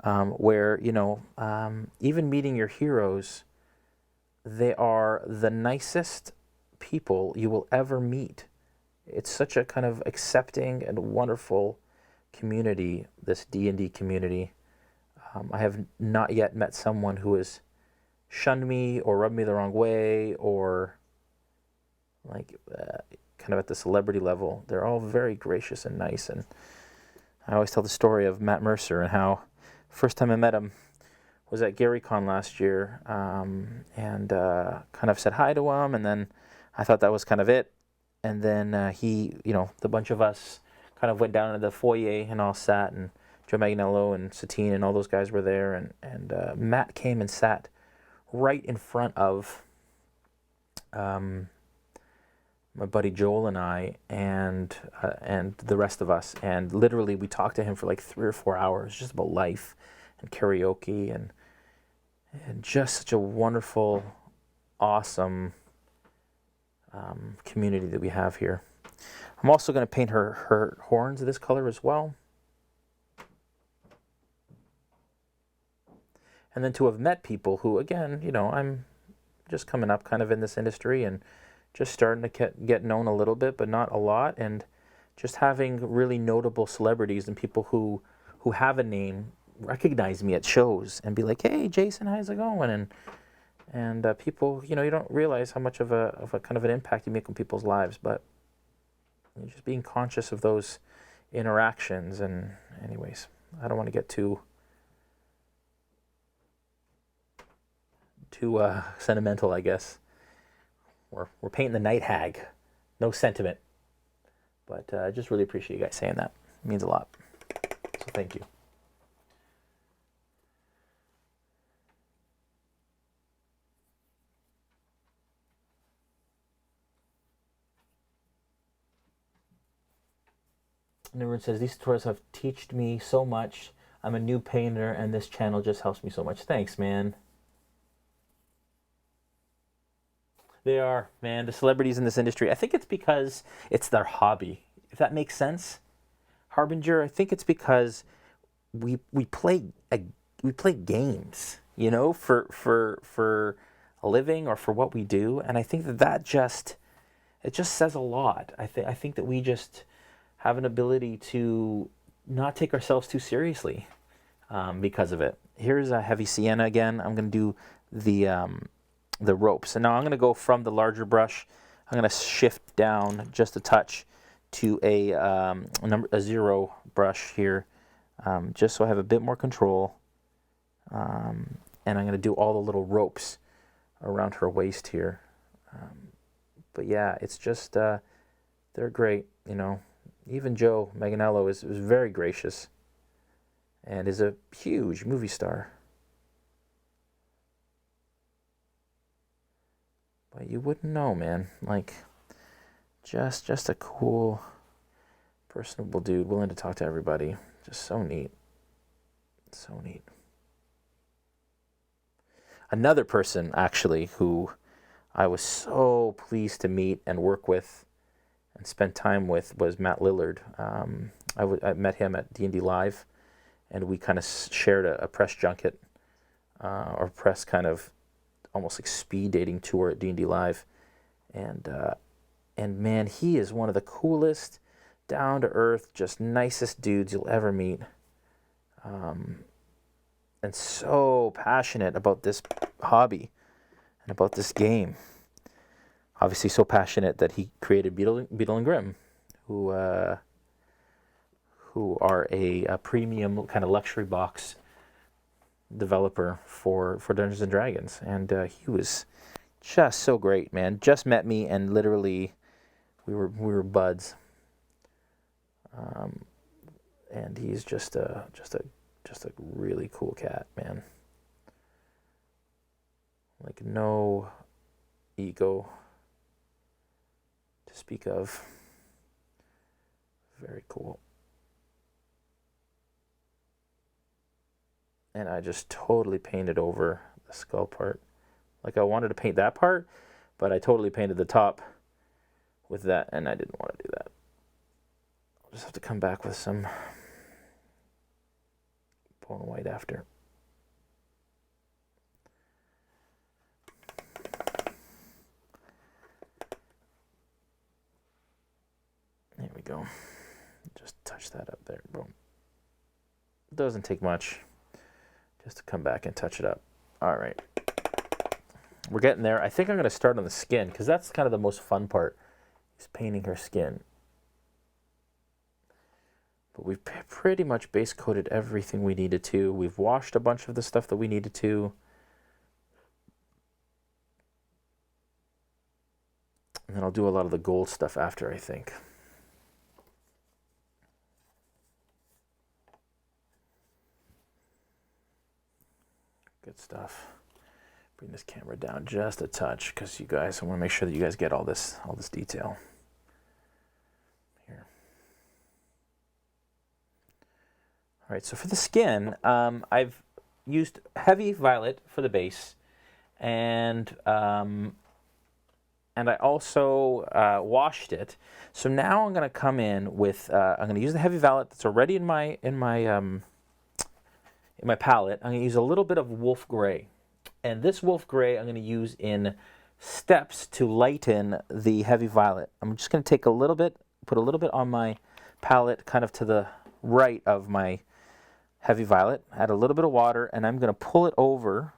where, you know, even meeting your heroes, they are the nicest people you will ever meet. It's such a kind of accepting and wonderful community, this D&D community. I have not yet met someone who has shunned me or rubbed me the wrong way or like kind of at the celebrity level. They're all very gracious and nice. And I always tell the story of Matt Mercer and how first time I met him was at GaryCon last year, and kind of said hi to him, and then I thought that was kind of it. And then he, you know, the bunch of us kind of went down into the foyer and all sat, and Joe Manganiello and Satine and all those guys were there, and Matt came and sat right in front of my buddy Joel and I and the rest of us, and literally we talked to him for like 3 or 4 hours just about life and karaoke and just such a wonderful, awesome community that we have here. I'm also going to paint her horns this color as well. And then to have met people who, again, you know, I'm just coming up kind of in this industry and just starting to get known a little bit, but not a lot, and just having really notable celebrities and people who have a name recognize me at shows and be like, "Hey, Jason, how's it going?" And people, you know, you don't realize how much of a kind of an impact you make on people's lives, but you're just being conscious of those interactions. And anyways, I don't want to get too sentimental, I guess. We're painting the Night Hag. No sentiment. But I just really appreciate you guys saying that. It means a lot. So thank you. And everyone says, these tutorials have taught me so much. I'm a new painter, and this channel just helps me so much. Thanks, man. They are, man, the celebrities in this industry. I think it's because it's their hobby, if that makes sense. Harbinger, I think it's because we play games, you know, for a living or for what we do, and I think that just says a lot. I think that we just have an ability to not take ourselves too seriously because of it. Here's a heavy sienna again. I'm going to do the ropes, and now I'm going to go from the larger brush. I'm going to shift down just a touch to a 0 brush here, just so I have a bit more control. And I'm going to do all the little ropes around her waist here. But yeah, it's just, they're great, you know. Even Joe Manganiello is very gracious and is a huge movie star. But you wouldn't know, man. Like, just a cool, personable dude, willing to talk to everybody. Just so neat. So neat. Another person, actually, who I was so pleased to meet and work with and spend time with was Matt Lillard. I met him at D&D Live, and we kind of shared a press junket, or press kind of almost like speed dating tour at D&D Live. And man, he is one of the coolest, down-to-earth, just nicest dudes you'll ever meet. And so passionate about this hobby and about this game. Obviously so passionate that he created Beetle and Grimm, who are a premium kind of luxury box developer for Dungeons and Dragons. And he was just so great, man. Just met me, and literally we were buds. And he's just a really cool cat, man. Like, no ego to speak of. Very cool. And I just totally painted over the skull part. Like, I wanted to paint that part, but I totally painted the top with that, and I didn't want to do that. I'll just have to come back with some bone white after. There we go. Just touch that up there. Boom. Doesn't take much just to come back and touch it up. All right. We're getting there. I think I'm going to start on the skin, because that's kind of the most fun part, is painting her skin. But we've pretty much base coated everything we needed to. We've washed a bunch of the stuff that we needed to. And then I'll do a lot of the gold stuff after, I think. Good stuff. Bring this camera down just a touch, because you guys, I want to make sure that you guys get all this detail. Here. All right, so for the skin, I've used heavy violet for the base, and I also washed it. So now I'm going to come in with I'm going to use the heavy violet that's already in my palette. I'm going to use a little bit of wolf gray. And this wolf gray I'm going to use in steps to lighten the heavy violet. I'm just going to take a little bit, put a little bit on my palette kind of to the right of my heavy violet, add a little bit of water, and I'm going to pull it over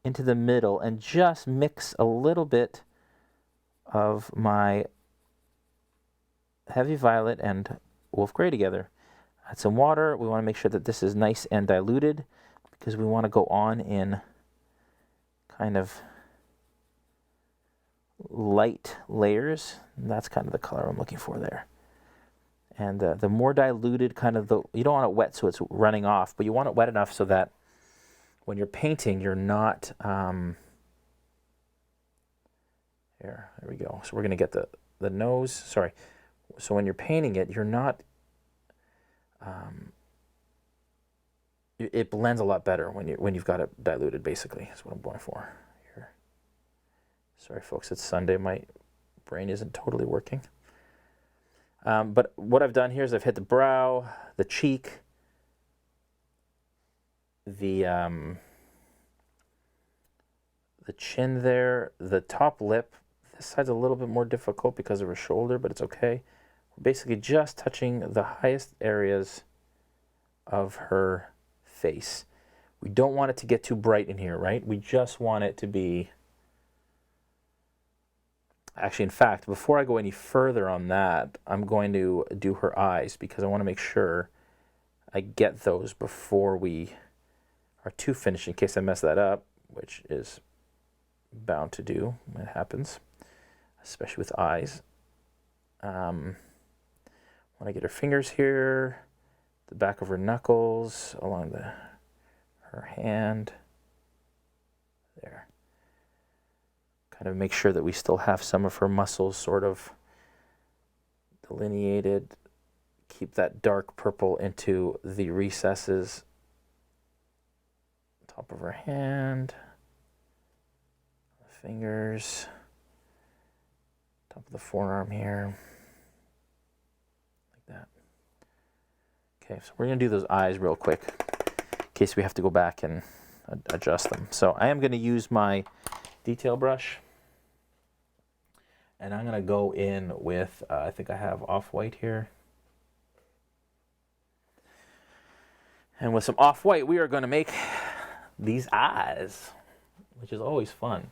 into the middle and just mix a little bit of my heavy violet and wolf gray together. Add some water. We want to make sure that this is nice and diluted, because we want to go on in kind of light layers. And that's kind of the color I'm looking for there. And the more diluted kind of you don't want it wet so it's running off, but you want it wet enough so that when you're painting, you're not, there we go. So we're going to get the nose, sorry. So when you're painting it, you're not it blends a lot better when you've got it diluted. Basically, is what I'm going for here. Sorry, folks, it's Sunday. My brain isn't totally working. But what I've done here is I've hit the brow, the cheek, the chin there, the top lip. This side's a little bit more difficult because of her shoulder, but it's okay. We're basically just touching the highest areas of her face. We don't want it to get too bright in here, right? We just want it to be... Actually, in fact, before I go any further on that, I'm going to do her eyes because I want to make sure I get those before we are too finished in case I mess that up, which is bound to do when it happens, especially with eyes. When I get her fingers here, the back of her knuckles, along her hand, there. Kind of make sure that we still have some of her muscles sort of delineated. Keep that dark purple into the recesses. Top of her hand, fingers, top of the forearm here, like that. Okay, so we're going to do those eyes real quick in case we have to go back and adjust them. So I am going to use my detail brush, and I'm going to go in with, I think I have off-white here. And with some off-white, we are going to make these eyes, which is always fun.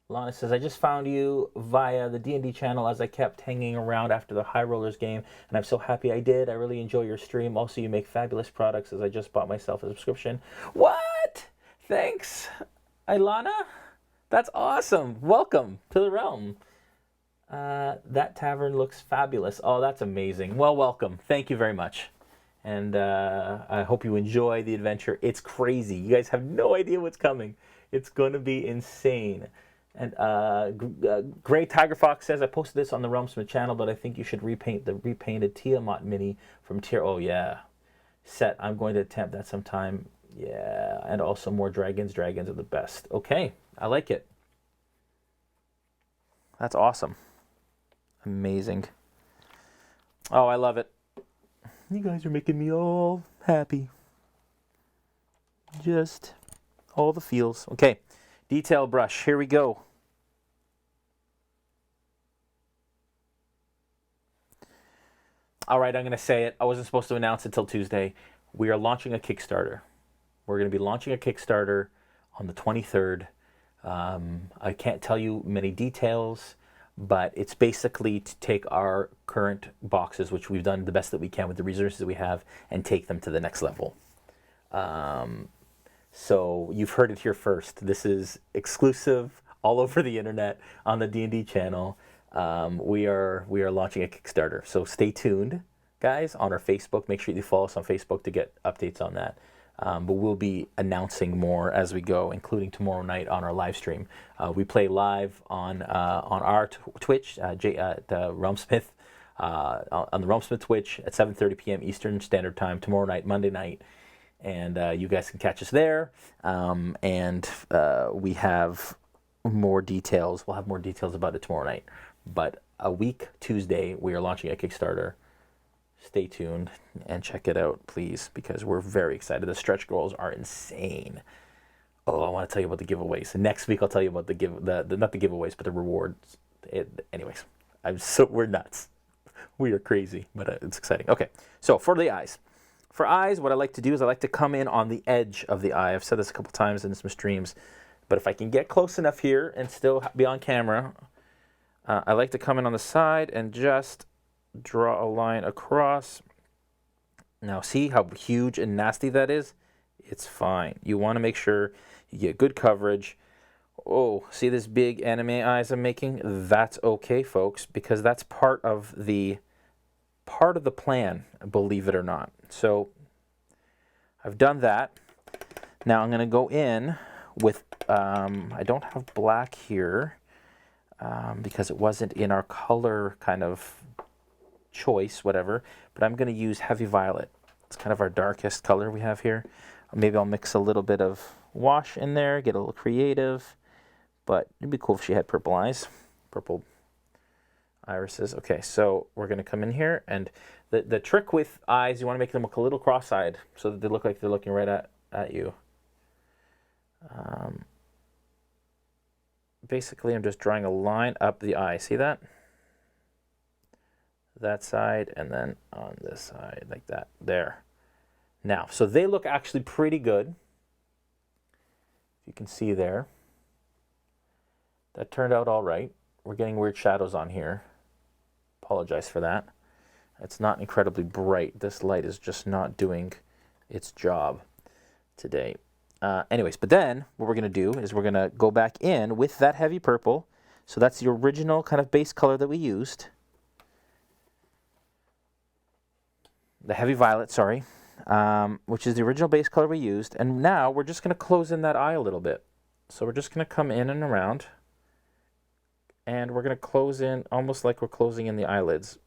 Lana says, I just found you via the D&D channel as I kept hanging around after the High Rollers game, and I'm so happy I did. I really enjoy your stream. Also, you make fabulous products as I just bought myself a subscription. What? Thanks, Ilana. That's awesome. Welcome to the realm. That tavern looks fabulous. Oh, that's amazing. Well, welcome. Thank you very much. And I hope you enjoy the adventure. It's crazy. You guys have no idea what's coming. It's going to be insane. And Gray Tiger Fox says, I posted this on the RealmSmith channel, but I think you should repaint the repainted Tiamat mini from Tier. Oh, yeah. Set. I'm going to attempt that sometime. Yeah. And also more dragons. Dragons are the best. Okay. I like it. That's awesome. Amazing. Oh, I love it. You guys are making me all happy. Just all the feels. Okay. Detail brush. Here we go. All right, I'm going to say it. I wasn't supposed to announce it until Tuesday. We are launching a Kickstarter. We're going to be launching a Kickstarter on the 23rd. I can't tell you many details, but it's basically to take our current boxes, which we've done the best that we can with the resources we have, and take them to the next level. So you've heard it here first. This is exclusive all over the internet on the D&D channel. We are launching a Kickstarter. So stay tuned, guys, on our Facebook. Make sure you follow us on Facebook to get updates on that. But we'll be announcing more as we go, including tomorrow night on our live stream. We play live on our Twitch, the RealmSmith, on the RealmSmith Twitch at 7:30 p.m. Eastern Standard Time tomorrow night, Monday night. And you guys can catch us there. And we have more details. We'll have more details about it tomorrow night. But a week Tuesday, we are launching a Kickstarter. Stay tuned and check it out, please, because we're very excited. The stretch goals are insane. Oh, I want to tell you about the giveaways. Next week, I'll tell you about not the giveaways, but the rewards. Anyways, we're nuts. We are crazy, but it's exciting. Okay, so for the eyes. For eyes, what I like to do is I like to come in on the edge of the eye. I've said this a couple times in some streams, but if I can get close enough here and still be on camera, I like to come in on the side and just draw a line across. Now see how huge and nasty that is? It's fine. You want to make sure you get good coverage. Oh, see this big anime eyes I'm making? That's okay, folks, because that's part of the plan, believe it or not. So I've done that. Now I'm going to go in with, I don't have black here. because it wasn't in our color kind of choice, whatever. But I'm going to use heavy violet. It's kind of our darkest color we have here. Maybe I'll mix a little bit of wash in there, get a little creative. But it'd be cool if she had purple eyes, purple irises. Okay, so we're going to come in here, and the trick with eyes, you want to make them look a little cross-eyed so that they look like they're looking right at you. Basically, I'm just drawing a line up the eye. See that? That side, and then on this side, like that. There. Now, so they look actually pretty good. You can see there. That turned out all right. We're getting weird shadows on here. Apologize for that. It's not incredibly bright. This light is just not doing its job today. Anyways, but then what we're going to do is we're going to go back in with that heavy purple. So that's the original kind of base color that we used. The heavy violet, sorry, which is the original base color we used. And now we're just going to close in that eye a little bit. So we're just going to come in and around. And we're going to close in almost like we're closing in the eyelids.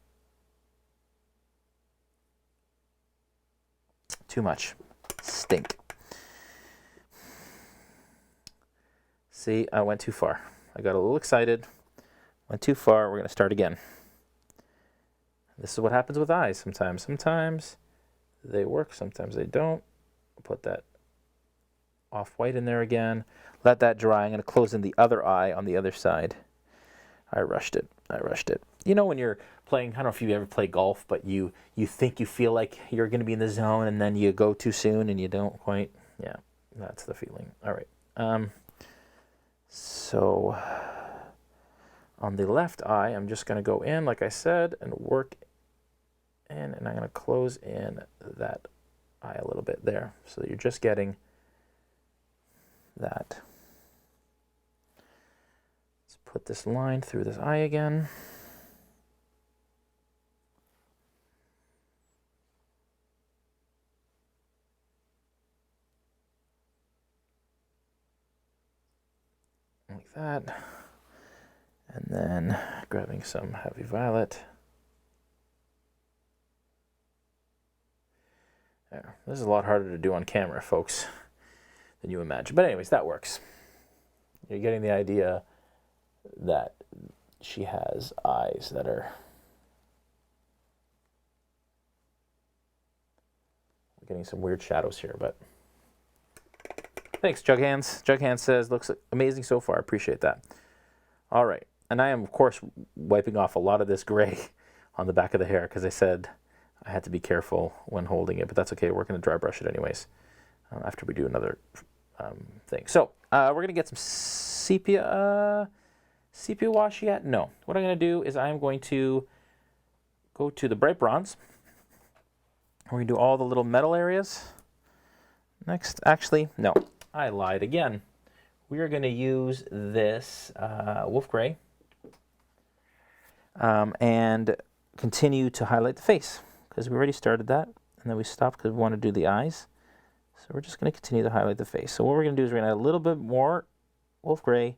Too much. Stink. See, I went too far. I got a little excited. Went too far. We're going to start again. This is what happens with eyes sometimes. Sometimes they work, sometimes they don't. Put that off-white in there again. Let that dry. I'm going to close in the other eye on the other side. I rushed it. You know when you're playing, I don't know if you ever play golf, but you think you feel like you're going to be in the zone and then you go too soon and you don't quite. Yeah, that's the feeling. All right. So on the left eye, I'm just going to go in, like I said, and work in, and I'm going to close in that eye a little bit there. So you're just getting that. Put this line through this eye again. Like that. And then grabbing some heavy violet. There. This is a lot harder to do on camera, folks, than you imagine. But anyways, that works. You're getting the idea that she has eyes that are getting some weird shadows here, but thanks, Jughands. Jughands says, looks amazing so far. Appreciate that. All right. And I am, of course, wiping off a lot of this gray on the back of the hair because I said I had to be careful when holding it, but that's okay. We're going to dry brush it anyways after we do another thing. So we're going to get some sepia wash yet? No. What I'm going to do is I'm going to go to the bright bronze. We're going to do all the little metal areas. Next, actually, no, I lied again. We are going to use this wolf gray and continue to highlight the face because we already started that and then we stopped because we want to do the eyes. So we're just going to continue to highlight the face. So what we're going to do is we're going to add a little bit more wolf gray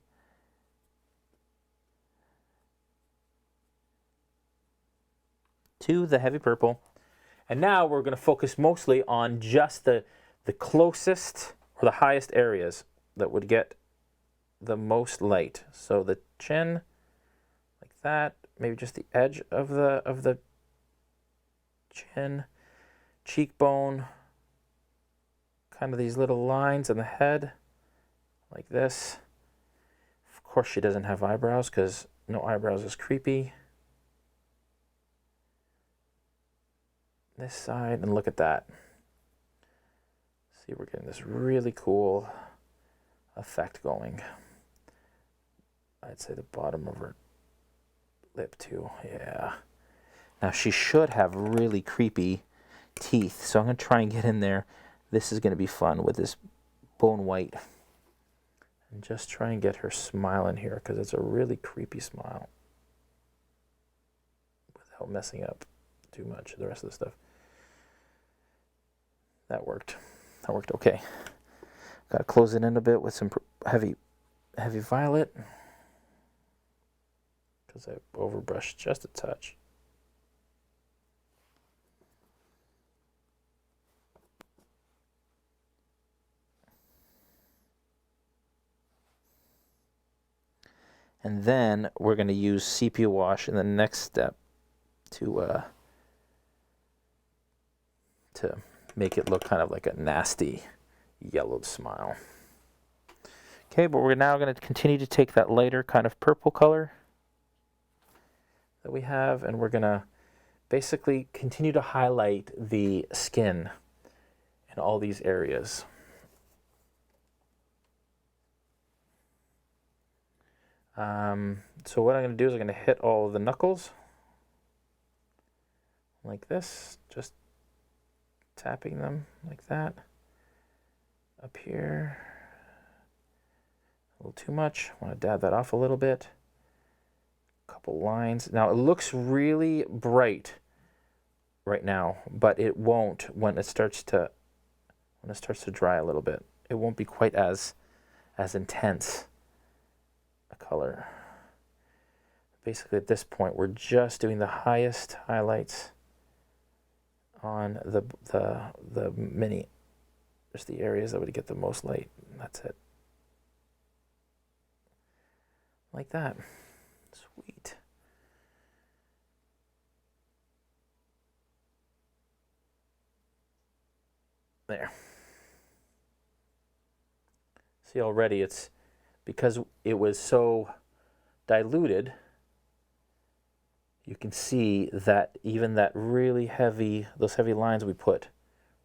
to the heavy purple. And now we're going to focus mostly on just the closest or the highest areas that would get the most light. So the chin, like that, maybe just the edge of the chin, cheekbone, kind of these little lines on the head, like this. Of course, she doesn't have eyebrows because no eyebrows is creepy. This side, and look at that. See, we're getting this really cool effect going. I'd say the bottom of her lip too. Yeah. Now she should have really creepy teeth, so I'm going to try and get in there. This is going to be fun with this bone white. And just try and get her smile in here because it's a really creepy smile without messing up too much of the rest of the stuff. That worked. That worked okay. Got to close it in a bit with some heavy violet. because I overbrushed just a touch. And then we're going to use sepia wash in the next step to make it look kind of like a nasty yellowed smile. Okay, but we're now going to continue to take that lighter kind of purple color that we have, and we're going to basically continue to highlight the skin in all these areas. So what I'm going to do is I'm going to hit all of the knuckles like this, just tapping them like that. Up here, a little too much. I want to dab that off a little bit. A couple lines. Now it looks really bright right now, but it won't when it starts to dry a little bit. It won't be quite as intense a color. Basically at this point we're just doing the highest highlights on the mini, just the areas that would get the most light. That's it. Like that. Sweet. There. See, already it's because it was so diluted, you can see that even that really heavy, those heavy lines we put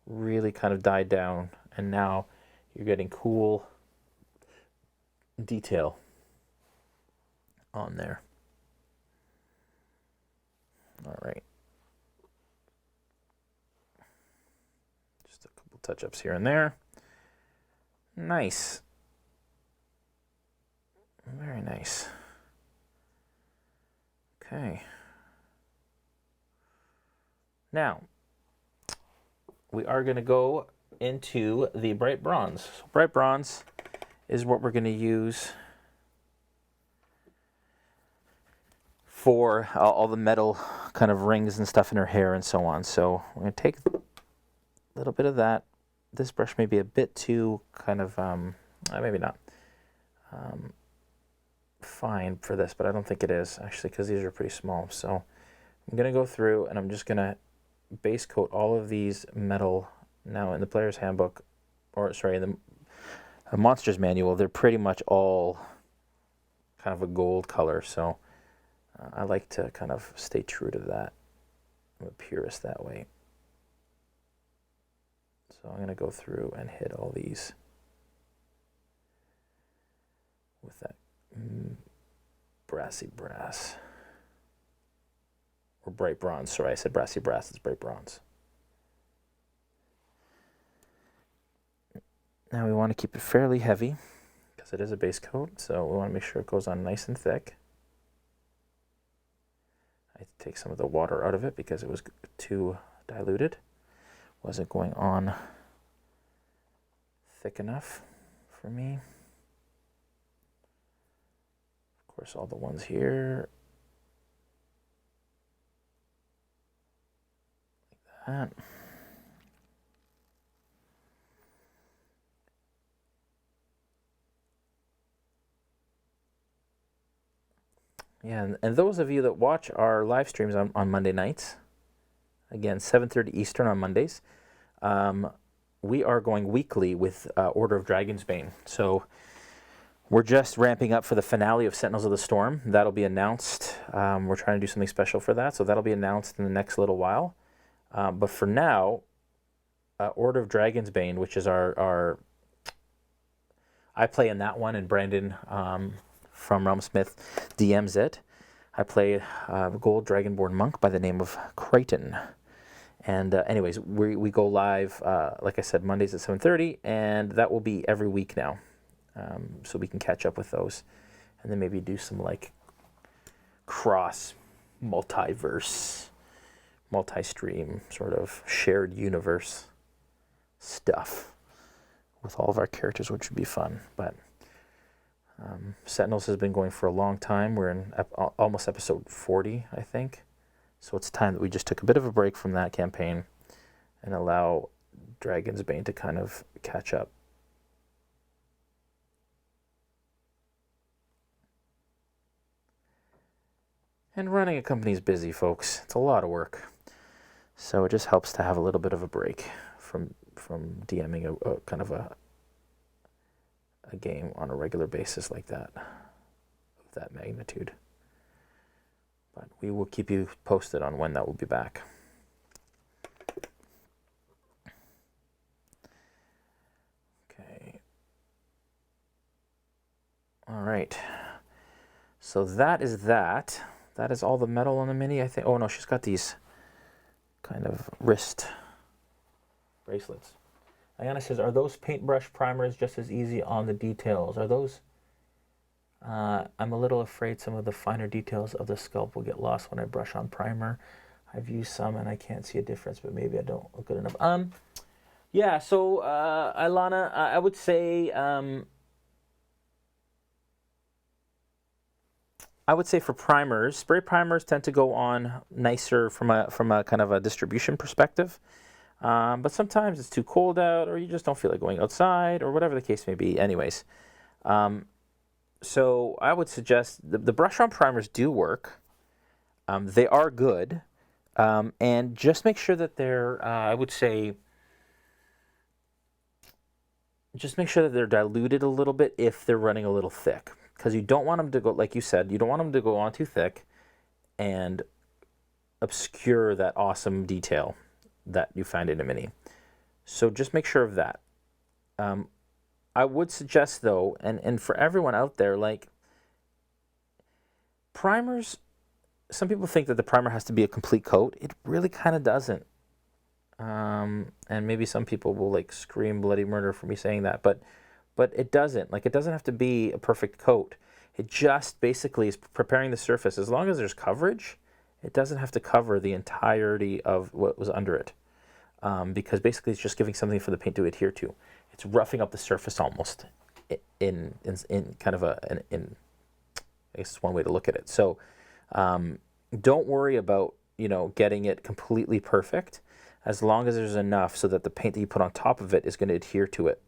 really kind of died down, and now you're getting cool detail on there. All right. Just a couple touch-ups here and there. Nice. Very nice. Okay. Now, we are going to go into the bright bronze. So bright bronze is what we're going to use for all the metal kind of rings and stuff in her hair and so on. So we're going to take a little bit of that. This brush may be a bit too kind of, maybe not, fine for this, but I don't think it is actually, because these are pretty small. So I'm going to go through and I'm just going to base coat all of these metal. Now in the player's handbook, or sorry, in the Monsters manual, they're pretty much all kind of a gold color. So I like to kind of stay true to that. I'm a purist that way. So I'm going to go through and hit all these with that brassy brass. Or bright bronze. Sorry, I said brassy brass, it's bright bronze. Now we want to keep it fairly heavy because it is a base coat, so we want to make sure it goes on nice and thick. I had to take some of the water out of it because it was too diluted. Wasn't going on thick enough for me. Of course, all the ones here. Like that. Yeah, and those of you that watch our live streams on Monday nights, again, 7:30 Eastern on Mondays, we are going weekly with Order of Dragonsbane. So we're just ramping up for the finale of Sentinels of the Storm. That'll be announced. We're trying to do something special for that, so that'll be announced in the next little while. But for now, Order of Dragonsbane, which is our I play in that one, and Brandon from RealmSmith DMs it. I play a gold dragonborn monk by the name of Crichton. And anyways, we go live, like I said, Mondays at 7:30, and that will be every week now. So we can catch up with those. And then maybe do some like cross multiverse, multi-stream sort of shared universe stuff with all of our characters, which would be fun. But Sentinels has been going for a long time. We're in almost episode 40, I think. So it's time that we just took a bit of a break from that campaign and allow Dragon's Bane to kind of catch up. And running a company is busy, folks. It's a lot of work. So it just helps to have a little bit of a break from DMing a kind of a game on a regular basis like that, of that magnitude. But we will keep you posted on when that will be back. Okay. All right. So that is that. That is all the metal on the mini, I think. Oh, no, she's got these kind of wrist bracelets. Diana says, are those paintbrush primers just as easy on the details? Are those... I'm a little afraid some of the finer details of the sculpt will get lost when I brush on primer. I've used some and I can't see a difference, but maybe I don't look good enough. Yeah, so, Ilana, I would say... I would say for primers, spray primers tend to go on nicer from a kind of a distribution perspective. But sometimes it's too cold out, or you just don't feel like going outside, or whatever the case may be. Anyways, so I would suggest the brush-on primers do work. They are good, and just make sure that they're, I would say, just make sure that they're diluted a little bit if they're running a little thick. Because you don't want them to go, like you said, you don't want them to go on too thick and obscure that awesome detail that you find in a mini. So just make sure of that. I would suggest, though, and for everyone out there, like, primers, some people think that the primer has to be a complete coat. It really kind of doesn't. And maybe some people will, like, scream bloody murder for me saying that, but it doesn't. Like, it doesn't have to be a perfect coat. It just basically is preparing the surface. As long as there's coverage, it doesn't have to cover the entirety of what was under it. Because basically it's just giving something for the paint to adhere to. It's roughing up the surface almost in kind of I guess it's one way to look at it. So don't worry about, getting it completely perfect, as long as there's enough so that the paint that you put on top of it is going to adhere to it.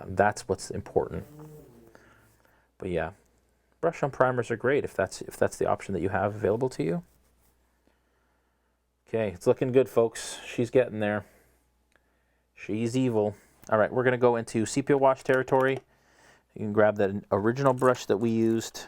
That's what's important. But yeah, brush on primers are great if that's the option that you have available to you. Okay, it's looking good, folks. She's getting there. She's evil. All right, we're going to go into sepia wash territory. You can grab that original brush that we used.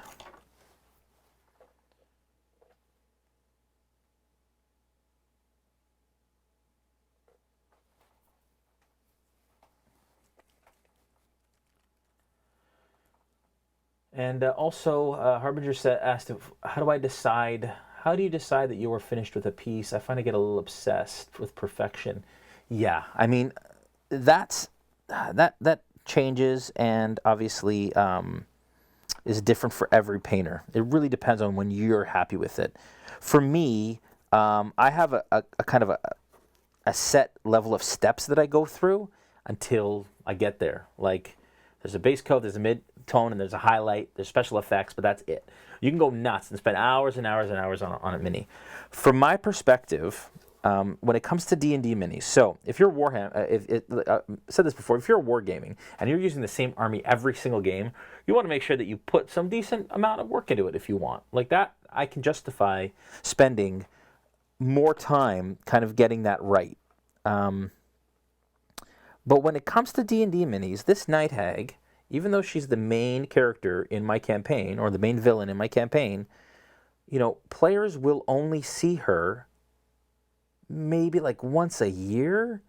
And also, Harbinger asked, how do you decide that you were finished with a piece? I find I get a little obsessed with perfection. Yeah, I mean, that changes, and obviously is different for every painter. It really depends on when you're happy with it. For me, I have a kind of a set level of steps that I go through until I get there. Like, there's a base coat, there's a mid-tone, and there's a highlight, there's special effects, but that's it. You can go nuts and spend hours and hours and hours on a mini. From my perspective, when it comes to D&D minis, so if you're Warhammer, said this before, if you're wargaming and you're using the same army every single game, you want to make sure that you put some decent amount of work into it if you want. Like that, I can justify spending more time kind of getting that right. But when it comes to D&D minis, this Night Hag, even though she's the main character in my campaign, or the main villain in my campaign, players will only see her maybe like once a year,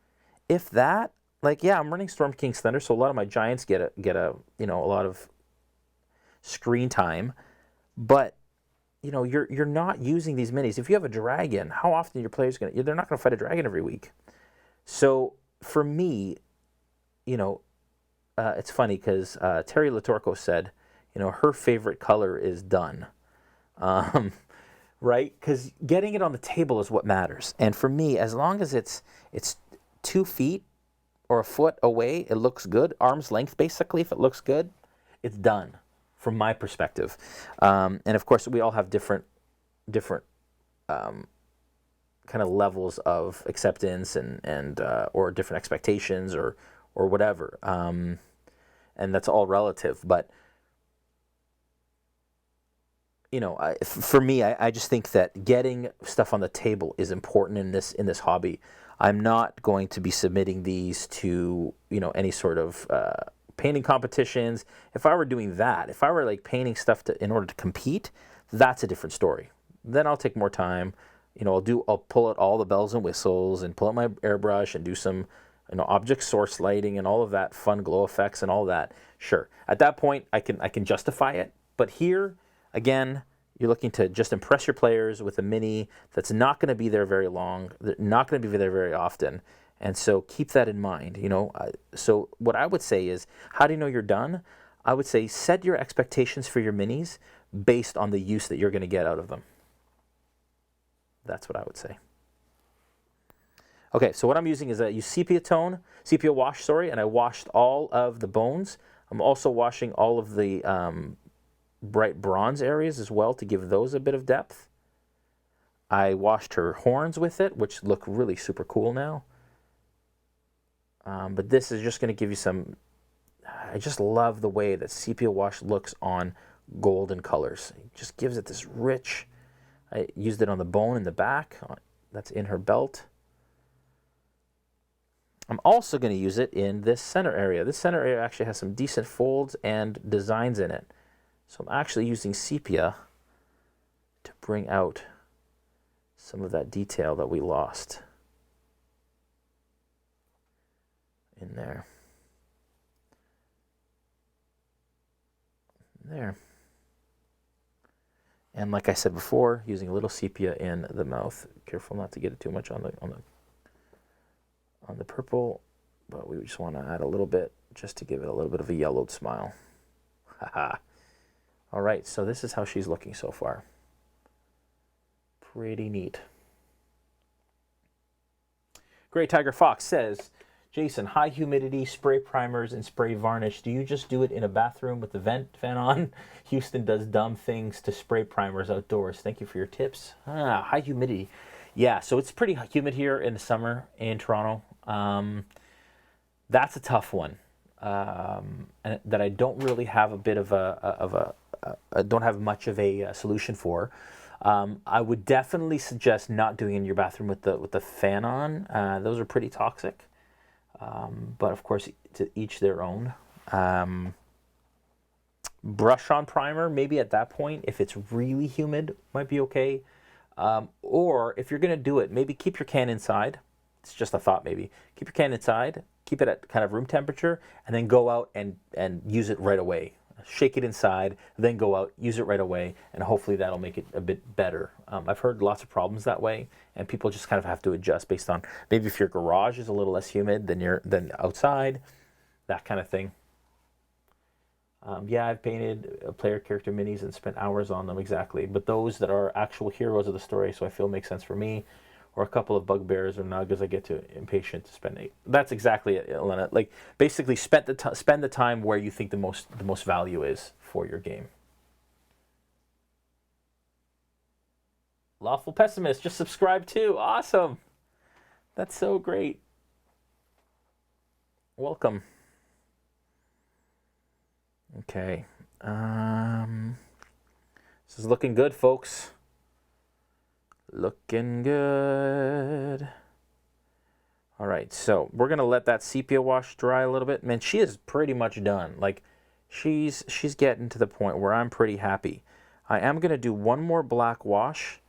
if that. Like, yeah, I'm running Storm King's Thunder, so a lot of my giants get a lot of screen time, but you're not using these minis. If you have a dragon, how often are your players they're not gonna fight a dragon every week. So for me, it's funny because Terry Latorco said, her favorite color is dun, right? Because getting it on the table is what matters. And for me, as long as it's 2 feet or a foot away, it looks good. Arm's length, basically, if it looks good, it's done. from my perspective. And of course, we all have different kind of levels of acceptance and or different expectations or whatever. And that's all relative. But you know, for me, I just think that getting stuff on the table is important in this hobby. I'm not going to be submitting these to, you know, any sort of painting competitions. If I were doing that, if I were like painting stuff in order to compete, that's a different story. Then I'll take more time. You know, I'll pull out all the bells and whistles and pull out my airbrush and do some, you know, object source lighting and all of that fun glow effects and all that. Sure, at that point I can justify it. But here, again, you're looking to just impress your players with a mini that's not going to be there very long, not going to be there very often, and so keep that in mind. You know, so what I would say is, how do you know you're done? I would say set your expectations for your minis based on the use that you're going to get out of them. That's what I would say. Okay, so what I'm using is I use sepia wash, sorry, and I washed all of the bones. I'm also washing all of the bright bronze areas as well to give those a bit of depth. I washed her horns with it, which look really super cool now. But this is just going to give you some... I just love the way that sepia wash looks on golden colors. It just gives it this rich... I used it on the bone in the back. That's in her belt. I'm also going to use it in this center area. This center area actually has some decent folds and designs in it. So I'm actually using sepia to bring out some of that detail that we lost in there. There. And like I said before, using a little sepia in the mouth. Careful not to get it too much on the purple, but we just want to add a little bit just to give it a little bit of a yellowed smile. Haha. All right, so this is how she's looking so far. Pretty neat. Great Tiger Fox says, Jason, high humidity, spray primers, and spray varnish. Do you just do it in a bathroom with the vent fan on? Houston does dumb things to spray primers outdoors. Thank you for your tips. High humidity. Yeah, so it's pretty humid here in the summer in Toronto. That's a tough one. And that I don't really have a bit of don't have much of a solution for. I would definitely suggest not doing it in your bathroom with the fan on. Those are pretty toxic. But of course, to each their own. Brush on primer, maybe at that point, if it's really humid, might be okay. Or if you're going to do it, maybe keep your can inside. It's just a thought, maybe. Keep your can inside, keep it at kind of room temperature, and then go out and use it right away. Shake it inside, then go out, use it right away, and hopefully that'll make it a bit better. I've heard lots of problems that way, and people just kind of have to adjust based on maybe if your garage is a little less humid than outside, that kind of thing. Yeah, I've painted player character minis and spent hours on them, exactly. But those that are actual heroes of the story, so I feel make sense for me, or a couple of bugbears or nuggets, I get too impatient to spend it. That's exactly it, Elena. Like basically, spend the time where you think the most value is for your game. Lawful Pessimist, just subscribe too. Awesome. That's so great. Welcome. Okay. This is looking good, folks. Looking good. All right, so we're gonna let that sepia wash dry a little bit. Man, she is pretty much done. Like, she's getting to the point where I'm pretty happy. I am gonna do one more black wash.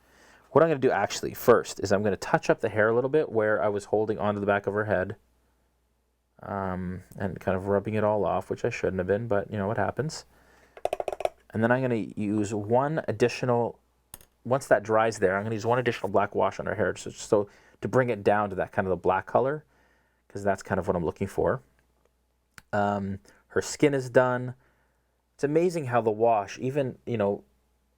What I'm gonna do actually first is I'm gonna touch up the hair a little bit where I was holding onto the back of her head, and kind of rubbing it all off, which I shouldn't have been, but you know what happens. And then I'm gonna use one additional. Once that dries there, I'm going to use one additional black wash on her hair so to bring it down to that kind of the black color, because that's kind of what I'm looking for. Her skin is done. It's amazing how the wash, even, you know,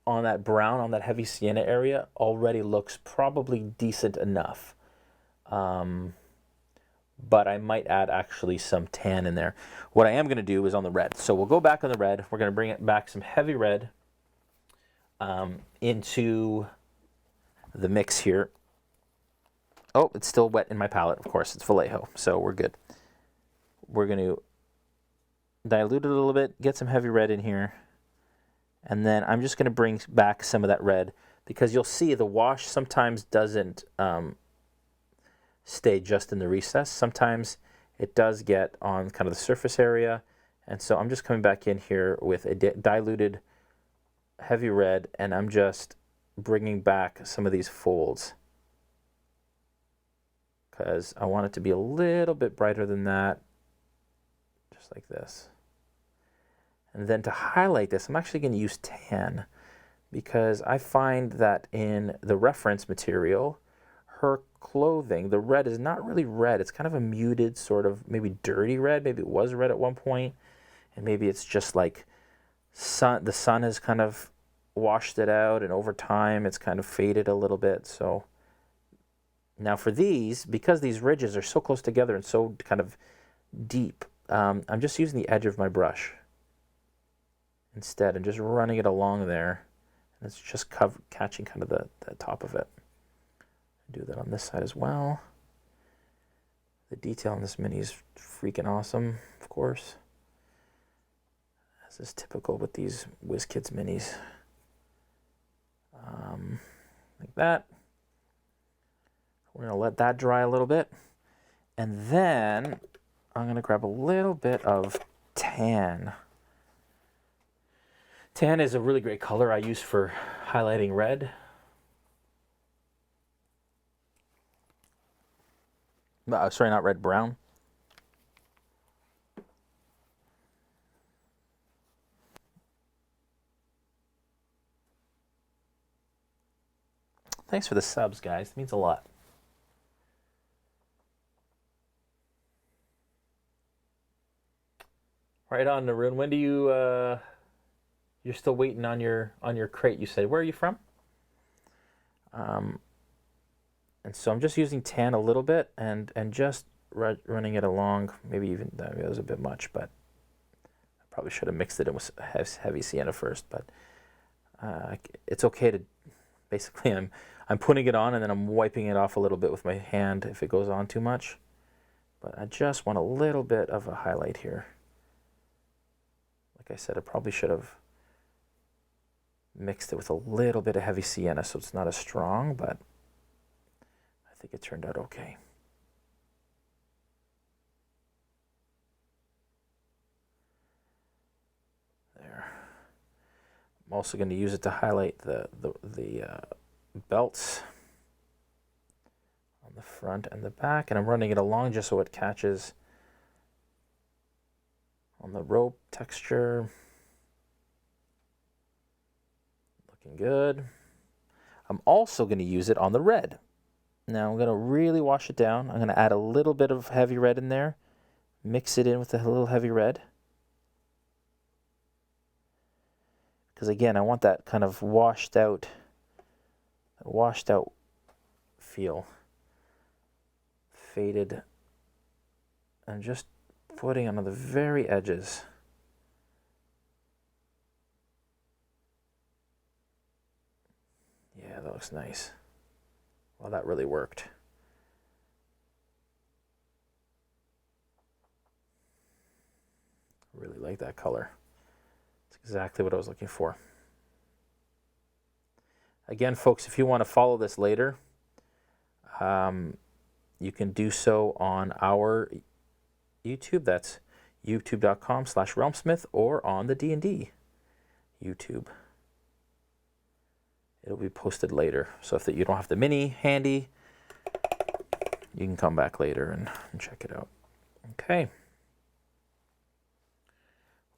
on that brown, on that heavy sienna area, already looks probably decent enough. but I might add actually some tan in there. What I am going to do is on the red. So we'll go back on the red. We're going to bring it back some heavy red into the mix here. Oh, it's still wet in my palette, of course. It's Vallejo, so we're good. We're going to dilute it a little bit, get some heavy red in here, and then I'm just going to bring back some of that red, because you'll see the wash sometimes doesn't stay just in the recess. Sometimes it does get on kind of the surface area, and so I'm just coming back in here with a diluted heavy red, and I'm just bringing back some of these folds because I want it to be a little bit brighter than that, just like this. And then to highlight this, I'm actually going to use tan, because I find that in the reference material, her clothing, the red is not really red. It's kind of a muted sort of maybe dirty red. Maybe it was red at one point, and maybe it's just like the sun has kind of washed it out, and over time it's kind of faded a little bit. So now for these, because these ridges are so close together and so kind of deep, I'm just using the edge of my brush instead and just running it along there. And it's just catching kind of the top of it. Do that on this side as well. The detail on this mini is freaking awesome, of course. This is typical with these WizKids minis. Like that. We're going to let that dry a little bit. And then I'm going to grab a little bit of tan. Tan is a really great color I use for highlighting red. Sorry, not red, brown. Thanks for the subs, guys. It means a lot. Right on, Narun. When do you? You're still waiting on your crate. You said. Where are you from? And so I'm just using tan a little bit and just running it along. Maybe even that was a bit much, but I probably should have mixed it in with heavy sienna first. But it's okay to. Basically, I'm putting it on and then I'm wiping it off a little bit with my hand if it goes on too much. But I just want a little bit of a highlight here. Like I said, I probably should have mixed it with a little bit of heavy sienna so it's not as strong, but I think it turned out okay. There. I'm also going to use it to highlight the belts on the front and the back, and I'm running it along just so it catches on the rope texture. Looking good. I'm also going to use it on the red. Now I'm going to really wash it down. I'm going to add a little bit of heavy red in there, mix it in with a little heavy red. Because again, I want that kind of washed out feel. Faded. And just putting on the very edges. Yeah, that looks nice. Well, that really worked. Really like that color. It's exactly what I was looking for. Again, folks, if you want to follow this later, you can do so on our YouTube. That's youtube.com/RealmSmith or on the D&D YouTube. It'll be posted later. So if you don't have the mini handy, you can come back later and check it out. Okay.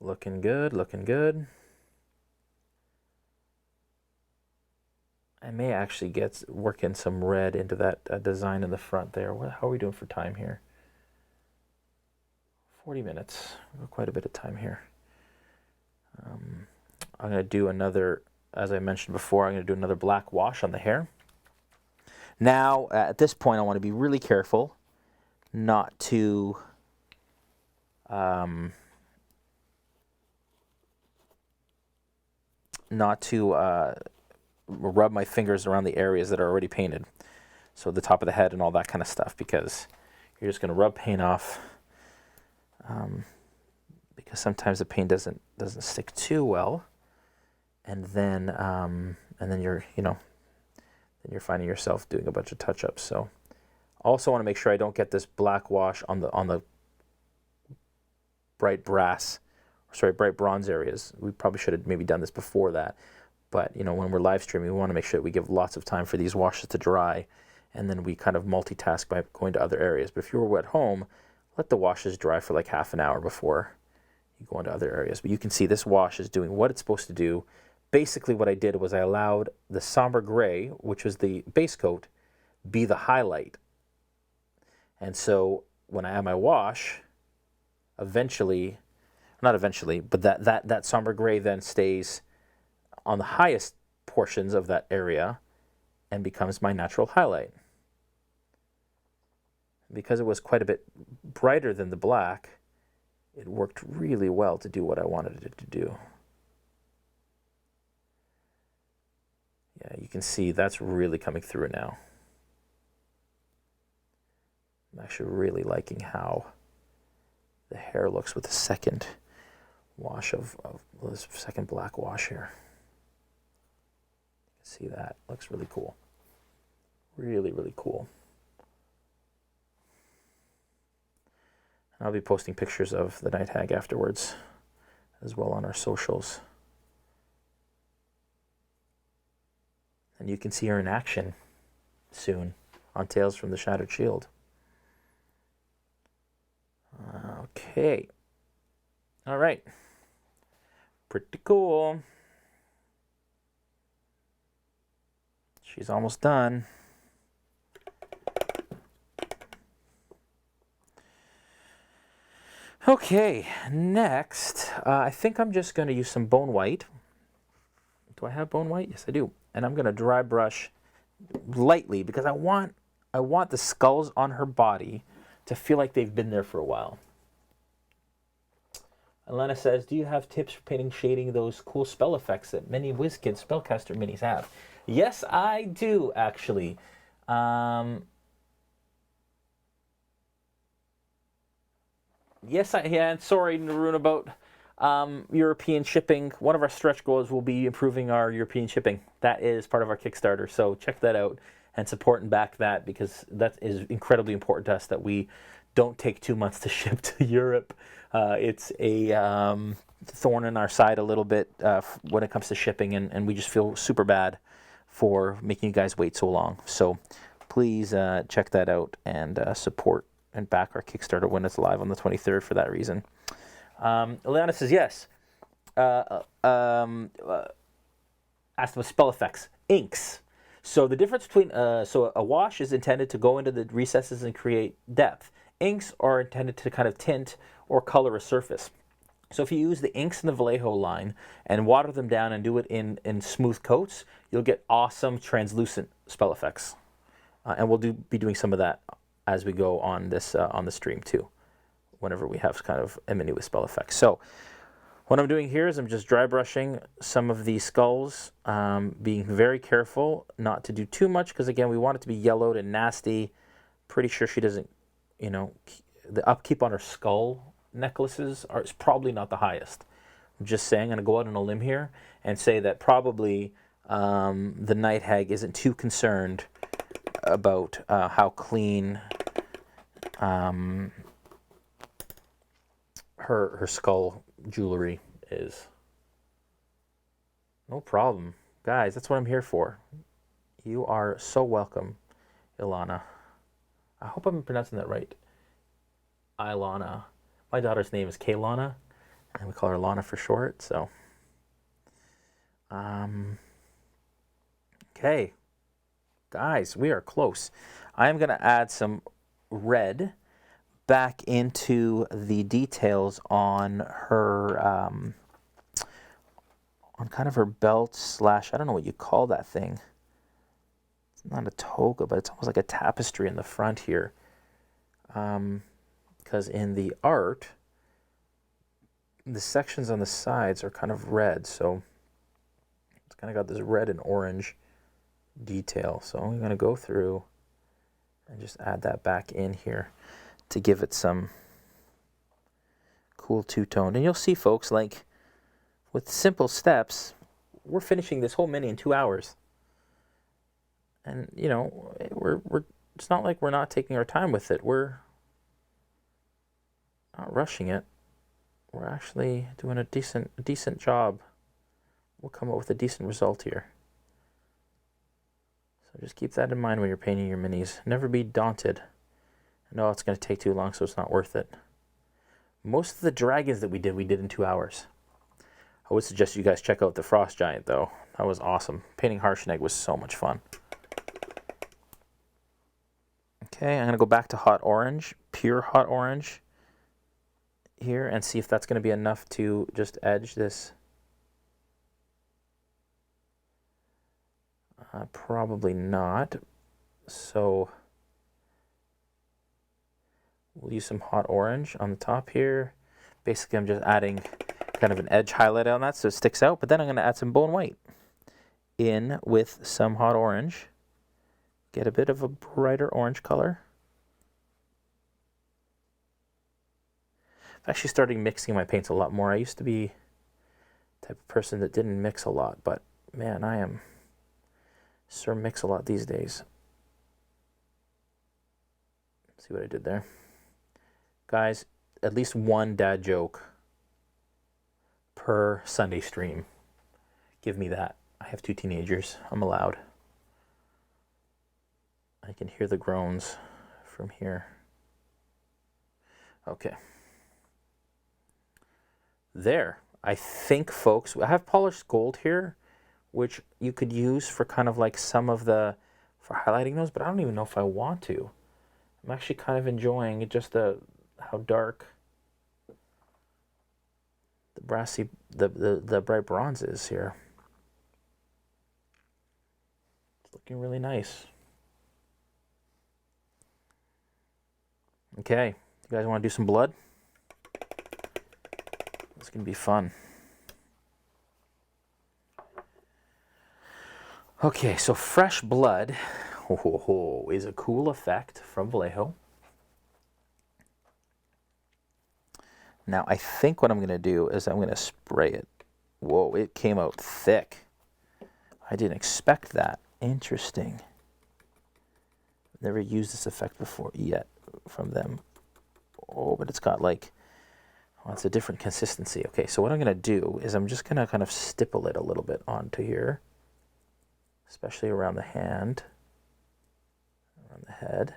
Looking good, looking good. I may actually work in some red into that design in the front there. How are we doing for time here? 40 minutes. We've got quite a bit of time here. I'm going to do another, as I mentioned before, I'm going to do another black wash on the hair. Now, at this point, I want to be really careful not to rub my fingers around the areas that are already painted. So the top of the head and all that kind of stuff, because you're just going to rub paint off, because sometimes the paint doesn't stick too well, and then you're then you're finding yourself doing a bunch of touch-ups. So also want to make sure I don't get this black wash on the bright bronze areas. We probably should have maybe done this before that, but when we're live streaming, we want to make sure that we give lots of time for these washes to dry, and then we kind of multitask by going to other areas. But if you were at home, let the washes dry for like half an hour before you go into other areas. But you can see this wash is doing what it's supposed to do. Basically what I did was I allowed the somber gray, which was the base coat, be the highlight. And so when I add my wash, not eventually, but that somber gray then stays on the highest portions of that area and becomes my natural highlight. Because it was quite a bit brighter than the black, it worked really well to do what I wanted it to do. Yeah, you can see that's really coming through now. I'm actually really liking how the hair looks with the second wash of this second black wash here. You can see that. Looks really cool. Really, really cool. I'll be posting pictures of the Night Hag afterwards as well on our socials. And you can see her in action soon on Tales from the Shattered Shield. Okay. All right. Pretty cool. She's almost done. Okay, next, I think I'm just going to use some bone white. Do I have bone white? Yes, I do. And I'm going to dry brush lightly because I want the skulls on her body to feel like they've been there for a while. Alana says, do you have tips for painting shading those cool spell effects that many WizKids Spellcaster minis have? Yes, I do, actually. Yes, and sorry, Narun, about European shipping. One of our stretch goals will be improving our European shipping. That is part of our Kickstarter, so check that out and support and back that, because that is incredibly important to us that we don't take 2 months to ship to Europe. It's a thorn in our side a little bit when it comes to shipping, and we just feel super bad for making you guys wait so long. So please check that out and support and back our Kickstarter when it's live on the 23rd for that reason. Eliana says yes. Asked about spell effects. Inks. So the difference between, so a wash is intended to go into the recesses and create depth. Inks are intended to kind of tint or color a surface. So if you use the inks in the Vallejo line and water them down and do it in smooth coats, you'll get awesome translucent spell effects. And we'll be doing some of that as we go on this on the stream too, whenever we have kind of a mini with spell effects. So what I'm doing here is I'm just dry brushing some of these skulls, being very careful not to do too much, because again, we want it to be yellowed and nasty. Pretty sure she doesn't, the upkeep on her skull necklaces is probably not the highest. I'm just saying, I'm going to go out on a limb here and say that probably the Night Hag isn't too concerned about how clean her skull jewelry is. No problem. Guys, that's what I'm here for. You are so welcome, Ilana. I hope I'm pronouncing that right. Ilana. My daughter's name is Kaylana, and we call her Lana for short, so. Okay. Guys, we are close. I am going to add some red back into the details on her, on kind of her belt slash, I don't know what you call that thing. It's not a toga, but it's almost like a tapestry in the front here. because in the art, the sections on the sides are kind of red, so it's kind of got this red and orange detail. So I'm going to go through and just add that back in here to give it some cool two-tone. And you'll see, folks, like with simple steps, we're finishing this whole mini in 2 hours. And, you know, it's not like we're not taking our time with it. We're not rushing it. We're actually doing a decent job. We'll come up with a decent result here. So just keep that in mind when you're painting your minis. Never be daunted. No, it's going to take too long, so it's not worth it. Most of the dragons that we did in 2 hours. I would suggest you guys check out the Frost Giant, though. That was awesome. Painting Harshnag was so much fun. Okay, I'm going to go back to hot orange, pure hot orange here, and see if that's going to be enough to just edge this. Probably not. So we'll use some hot orange on the top here. Basically, I'm just adding kind of an edge highlight on that so it sticks out, but then I'm going to add some bone white in with some hot orange. Get a bit of a brighter orange color. I'm actually starting mixing my paints a lot more. I used to be the type of person that didn't mix a lot, but man, I am Sir Mix a lot these days. See what I did there? Guys, at least one dad joke per Sunday stream. Give me that. I have 2 teenagers. I'm allowed. I can hear the groans from here. Okay. There. I think, folks, I have polished gold here, which you could use for kind of like some of the, for highlighting those, but I don't even know if I want to. I'm actually kind of enjoying just how dark the brassy, the bright bronze is here. It's looking really nice. Okay, you guys want to do some blood? It's going to be fun. Okay, so fresh blood is a cool effect from Vallejo. Now, I think what I'm going to do is I'm going to spray it. Whoa, it came out thick. I didn't expect that. Interesting. Never used this effect before yet from them. Oh, but it's got like, well, it's a different consistency. Okay, so what I'm going to do is I'm just going to kind of stipple it a little bit onto here, especially around the hand, around the head.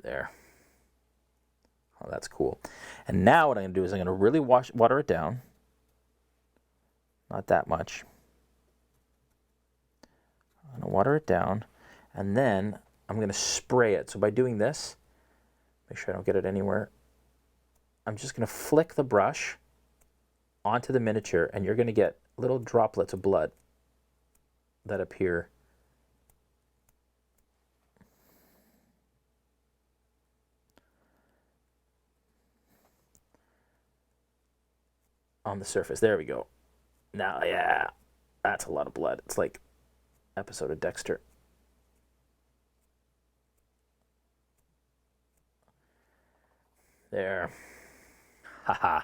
There. Oh, that's cool. And now what I'm going to do is I'm going to really water it down. Not that much. I'm going to water it down, and then I'm going to spray it. So by doing this, make sure I don't get it anywhere. I'm just going to flick the brush onto the miniature, and you're going to get little droplets of blood that appear. On the surface. There we go. Now, yeah, that's a lot of blood. It's like episode of Dexter. There. Haha.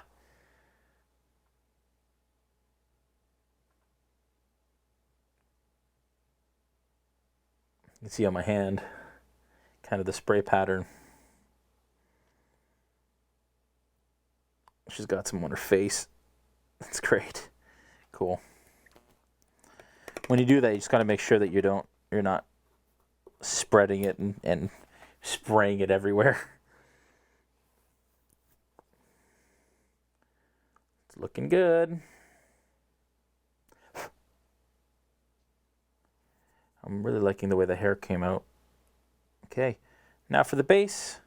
You can see on my hand kind of the spray pattern. She's got some on her face. That's great. Cool. When you do that, you just got to make sure that you're not spreading it and spraying it everywhere. It's looking good. I'm really liking the way the hair came out. Okay, now for the base.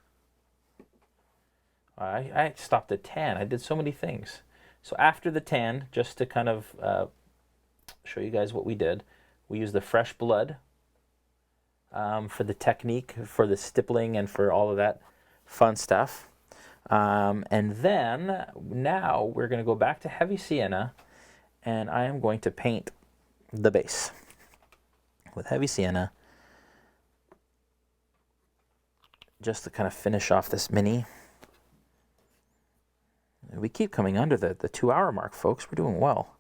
I stopped at tan. I did so many things. So after the tan, just to kind of show you guys what we did. We used the fresh blood for the technique, for the stippling, and for all of that fun stuff. And then now we're going to go back to heavy sienna, and I am going to paint the base with heavy sienna just to kind of finish off this mini. We keep coming under the 2-hour mark, folks. We're doing well.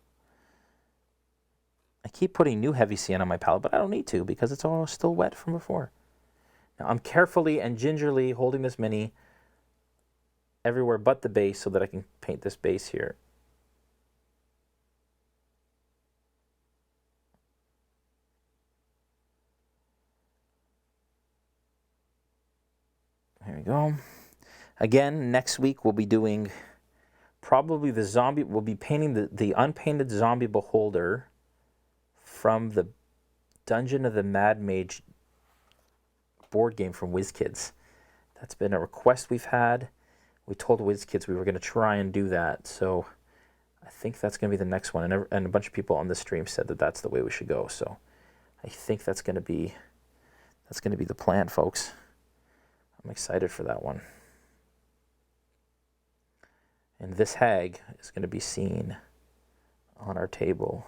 I keep putting new heavy sienna on my palette, but I don't need to because it's all still wet from before. Now I'm carefully and gingerly holding this mini everywhere but the base so that I can paint this base here. There we go. Again, next week we'll be doing probably the zombie. We'll be painting the unpainted zombie beholder from the Dungeon of the Mad Mage board game from WizKids. That's been a request we've had. We told WizKids we were going to try and do that, so I think that's going to be the next one. And a bunch of people on the stream said that that's the way we should go. So I think that's going to be the plan, folks. I'm excited for that one. And this hag is going to be seen on our table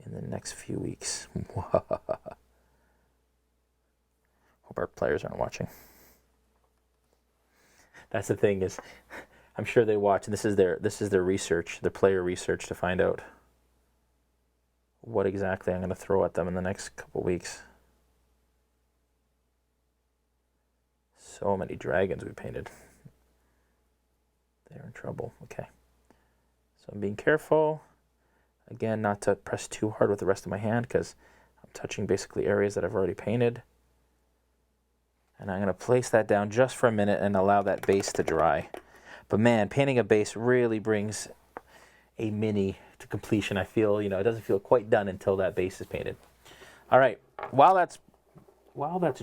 in the next few weeks. Hope our players aren't watching. That's the thing, is I'm sure they watch, and this is their research, their player research, to find out what exactly I'm going to throw at them in the next couple weeks. So many dragons we painted. They're in trouble. Okay. So I'm being careful. Again, not to press too hard with the rest of my hand because I'm touching basically areas that I've already painted. And I'm going to place that down just for a minute and allow that base to dry. But man, painting a base really brings a mini to completion. I feel, it doesn't feel quite done until that base is painted. All right, while that's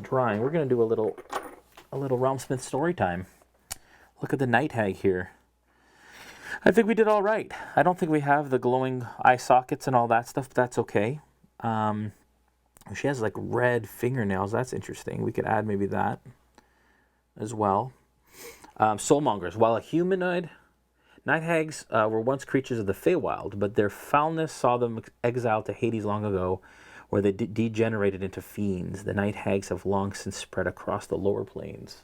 drying, we're going to do a little RealmSmith story time. Look at the Night Hag here. I think we did all right. I don't think we have the glowing eye sockets and all that stuff, but that's okay. She has like red fingernails. That's interesting. We could add maybe that as well. Soulmongers. While a humanoid, Night Hags were once creatures of the Feywild, but their foulness saw them exiled to Hades long ago, where they degenerated into fiends. The Night Hags have long since spread across the lower planes.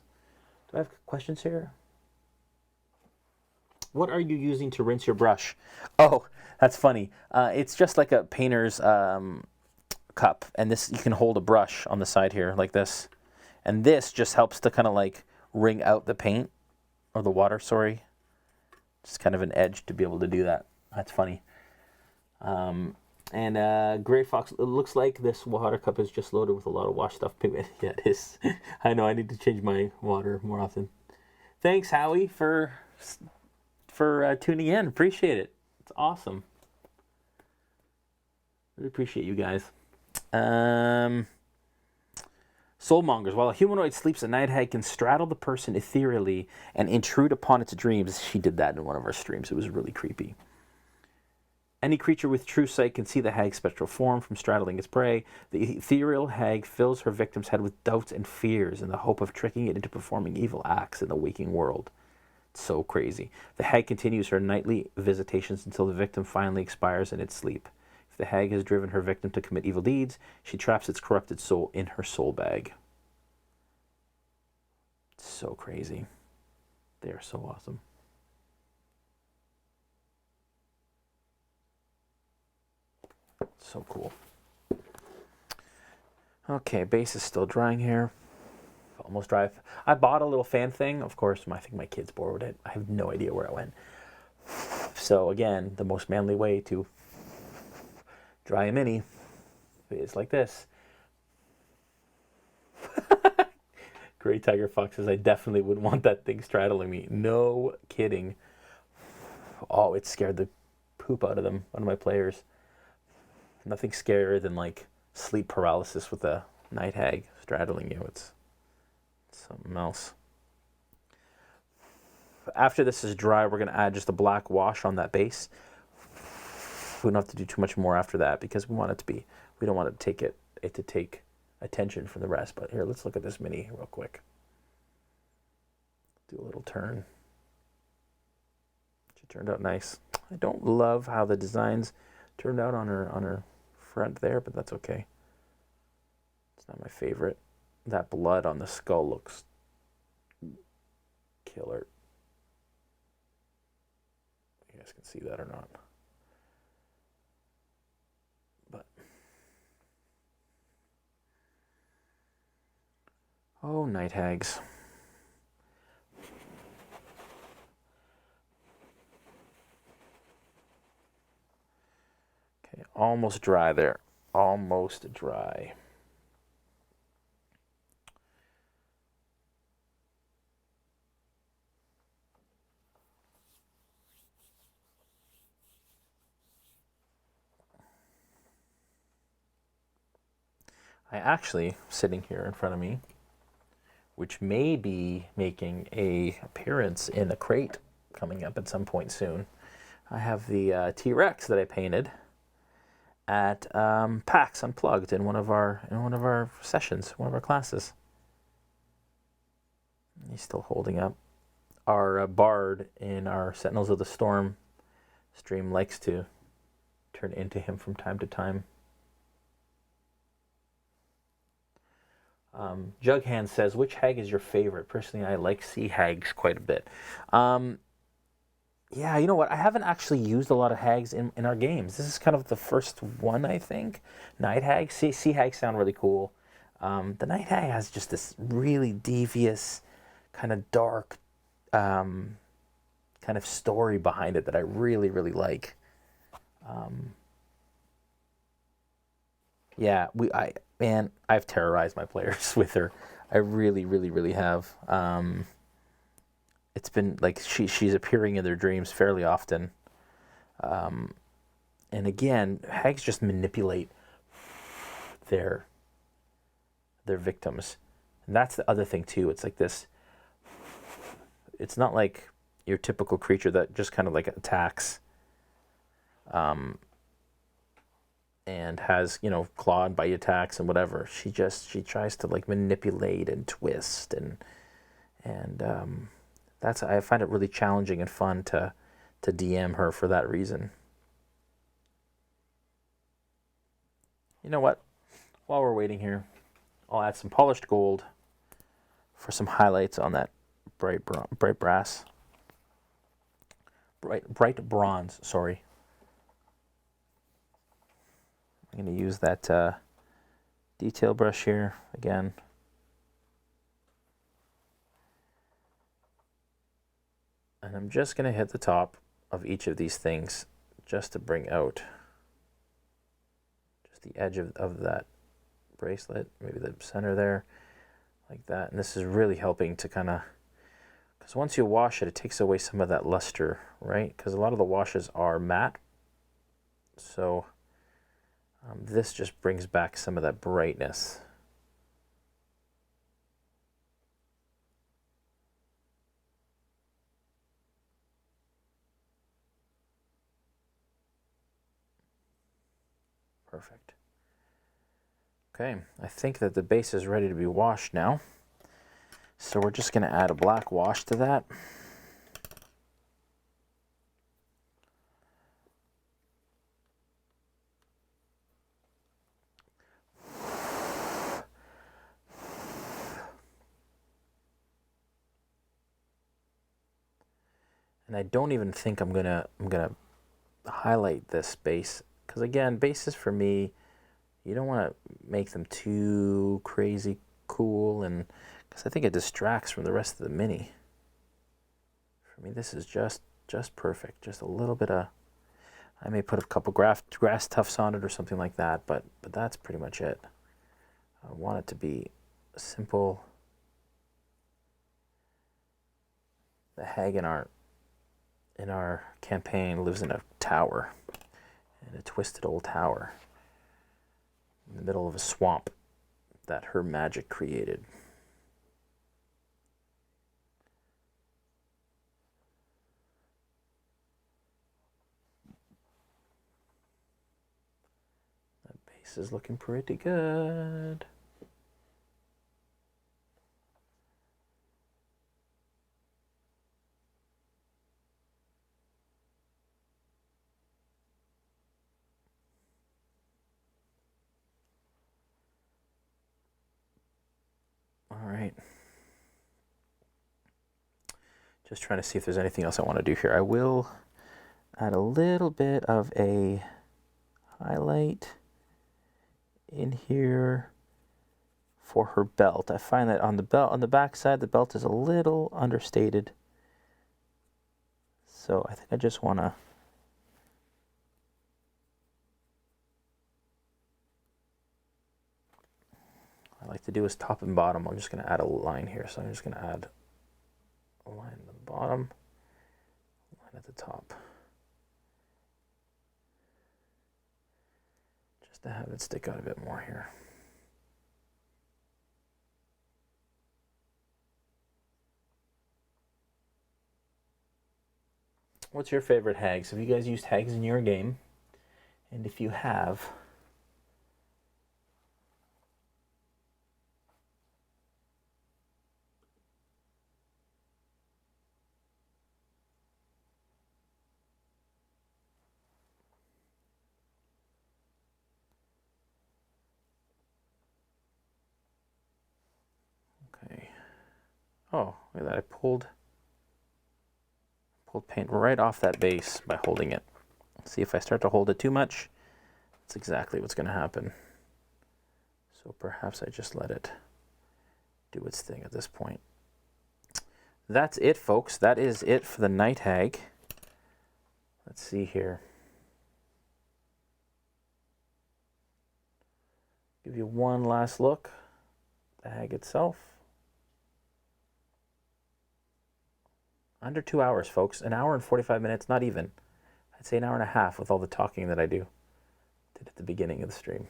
Do I have questions here? What are you using to rinse your brush? Oh, that's funny. It's just like a painter's cup, and this, you can hold a brush on the side here like this, and this just helps to kind of like wring out the paint or the water, sorry. Just kind of an edge to be able to do that. That's funny. And Gray Fox, it looks like this water cup is just loaded with a lot of washed off pigment. Yeah, it is. I know, I need to change my water more often. Thanks, Howie, for tuning in. Appreciate it. It's awesome. Really appreciate you guys. Soulmongers. While a humanoid sleeps, a Night Hag can straddle the person ethereally and intrude upon its dreams. She did that in one of our streams. It was really creepy. Any creature with true sight can see the hag's spectral form from straddling its prey. The ethereal hag fills her victim's head with doubts and fears in the hope of tricking it into performing evil acts in the waking world. It's so crazy. The hag continues her nightly visitations until the victim finally expires in its sleep. If the hag has driven her victim to commit evil deeds, she traps its corrupted soul in her soul bag. It's so crazy. They are so awesome. So cool. Okay, base is still drying here. Almost dry. I bought a little fan thing. Of course, I think my kids borrowed it. I have no idea where it went. So again, the most manly way to dry a mini is like this. Great Tiger Fox says, I definitely would want that thing straddling me. No kidding. Oh, it scared the poop out of them, one of my players. Nothing scarier than like sleep paralysis with a Night Hag straddling you. It's something else. After this is dry, we're going to add just a black wash on that base. we don't have to do too much more after that because we want it to be, we don't want it to take attention from the rest. But here, let's look at this mini real quick. Do a little turn. She turned out nice. I don't love how the designs turned out on her front there, but that's okay. It's not my favorite. That blood on the skull looks killer. You guys can see that or not. But oh, Night Hags. Okay, almost dry there. Almost dry. I actually, sitting here in front of me, which may be making a appearance in a crate coming up at some point soon, I have the T-Rex that I painted at PAX Unplugged in one of our sessions, one of our classes. He's still holding up. Our bard in our Sentinels of the Storm stream likes to turn into him from time to time. Jughand says, which hag is your favorite? Personally, I like sea hags quite a bit. Yeah, you know what? I haven't actually used a lot of hags in our games. This is kind of the first one, I think. Night Hag. Sea hags sound really cool. The Night Hag has just this really devious, kind of dark kind of story behind it that I really, really like. Yeah, I've terrorized my players with her. I really, really, really have. It's been like she's appearing in their dreams fairly often. And again, hags just manipulate their victims. And that's the other thing too. It's like this. It's not like your typical creature that just kind of like attacks. And has, clawed by attacks and whatever. She tries to like manipulate and twist and I find it really challenging and fun to DM her for that reason. You know what? While we're waiting here, I'll add some polished gold for some highlights on that bright bronze, sorry. I'm going to use that detail brush here again. And I'm just going to hit the top of each of these things just to bring out just the edge of that bracelet, maybe the center there, like that. And this is really helping to kind of, because once you wash it, it takes away some of that luster, right? Because a lot of the washes are matte. So this just brings back some of that brightness. Perfect. Okay, I think that the base is ready to be washed now. So we're just going to add a black wash to that. And I don't even think I'm gonna highlight this base, because again, bases for me, you don't want to make them too crazy cool, and because I think it distracts from the rest of the mini. For me, this is just perfect. Just a little bit of, I may put a couple grass tufts on it or something like that, but that's pretty much it. I want it to be simple. The hag in our campaign lives in a tower, in a twisted old tower, in the middle of a swamp that her magic created. Flakes is looking pretty good. All right. Just trying to see if there's anything else I want to do here. I will add a little bit of a highlight in here for her belt. I find that on the back side, the belt is a little understated. So I think I just want to I like to do is top and bottom. I'm just going to add a line here. So I'm just going to add a line at the bottom, line at the top. Just to have it stick out a bit more here. What's your favorite hags? Have you guys used hags in your game? And if you have, okay. Oh, look at that. I pulled paint right off that base by holding it. See, if I start to hold it too much, that's exactly what's going to happen. So perhaps I just let it do its thing at this point. That's it, folks. That is it for the Night Hag. Let's see here. Give you one last look. The hag itself. Under 2 hours, folks. An hour and 45 minutes, not even. I'd say an hour and a half with all the talking that I did at the beginning of the stream.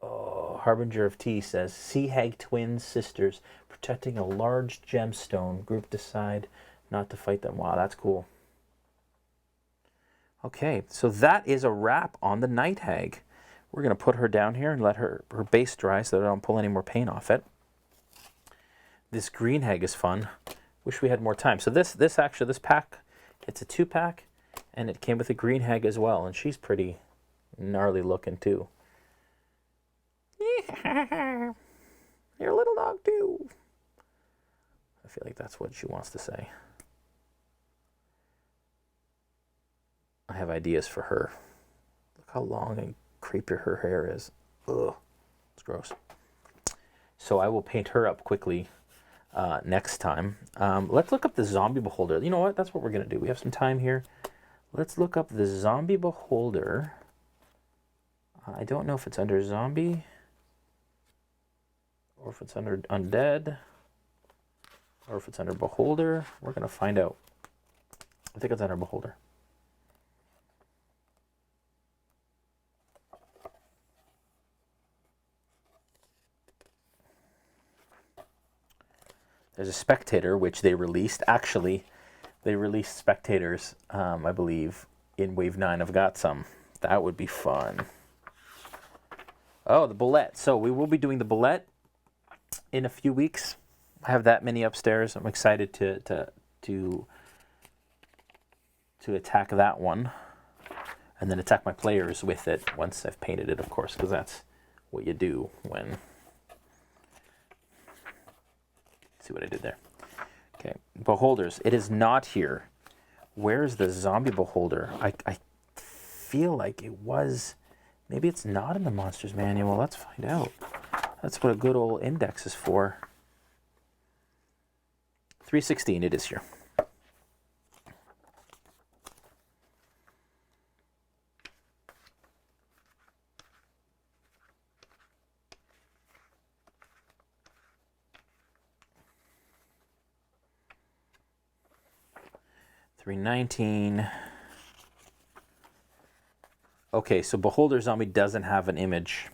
Oh, Harbinger of Tea says, Sea Hag twins, sisters, protecting a large gemstone. Group decide not to fight them. Wow, that's cool. Okay, so that is a wrap on the Night Hag. We're going to put her down here and let her base dry so that I don't pull any more paint off it. This green hag is fun. Wish we had more time. So this pack, it's a 2-pack, and it came with a green hag as well, and she's pretty gnarly looking too. Yeah, you're a little dog too. I feel like that's what she wants to say. I have ideas for her. Look how long and creepy her hair is. Ugh, it's gross. So I will paint her up quickly next time. Let's look up the zombie beholder. You know what? That's what we're going to do. We have some time here. Let's look up the zombie beholder. I don't know if it's under zombie or if it's under undead or if it's under beholder. We're going to find out. I think it's under beholder. There's a spectator, which they released. Actually, they released spectators, I believe, in Wave 9. I've got some. That would be fun. Oh, the bullet. So we will be doing the bullet in a few weeks. I have that many upstairs. I'm excited to attack that one. And then attack my players with it once I've painted it, of course, because that's what you do when... See what I did there. Okay, beholders. It is not here. Where's the zombie beholder? I feel like it was. Maybe it's not in the monsters manual. Let's find out. That's what a good old index is for. 316. It is here. $319. Okay, so Beholder Zombie doesn't have an image.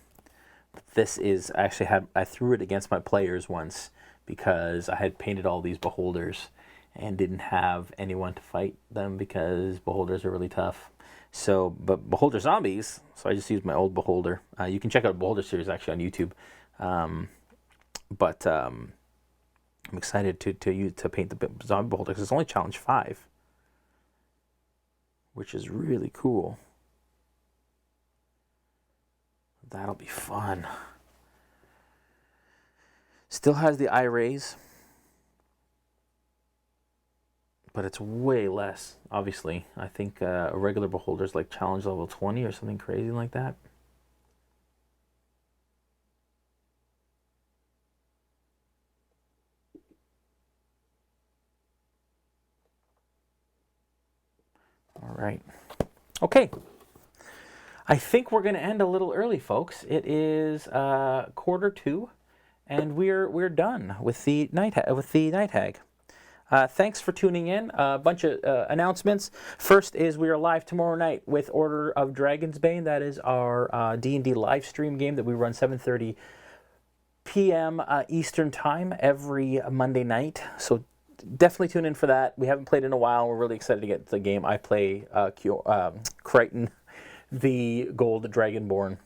This is actually I threw it against my players once because I had painted all these beholders and didn't have anyone to fight them because beholders are really tough. So, but Beholder Zombies, so I just used my old Beholder. You can check out Beholder series actually on YouTube. But I'm excited to paint the Zombie Beholder because it's only challenge 5, which is really cool. That'll be fun. Still has the eye rays, but it's way less, obviously. I think a regular Beholder is like challenge level 20 or something crazy like that. All right. Okay. I think we're going to end a little early, folks. It is 1:45, and we're done with the Night Hag. Thanks for tuning in. A bunch of announcements. First is we are live tomorrow night with Order of Dragon's Bane. That is our D&D live stream game that we run 7:30 p.m. Eastern Time every Monday night. So definitely tune in for that. We haven't played in a while. We're really excited to get to the game. I play Crichton, the Gold Dragonborn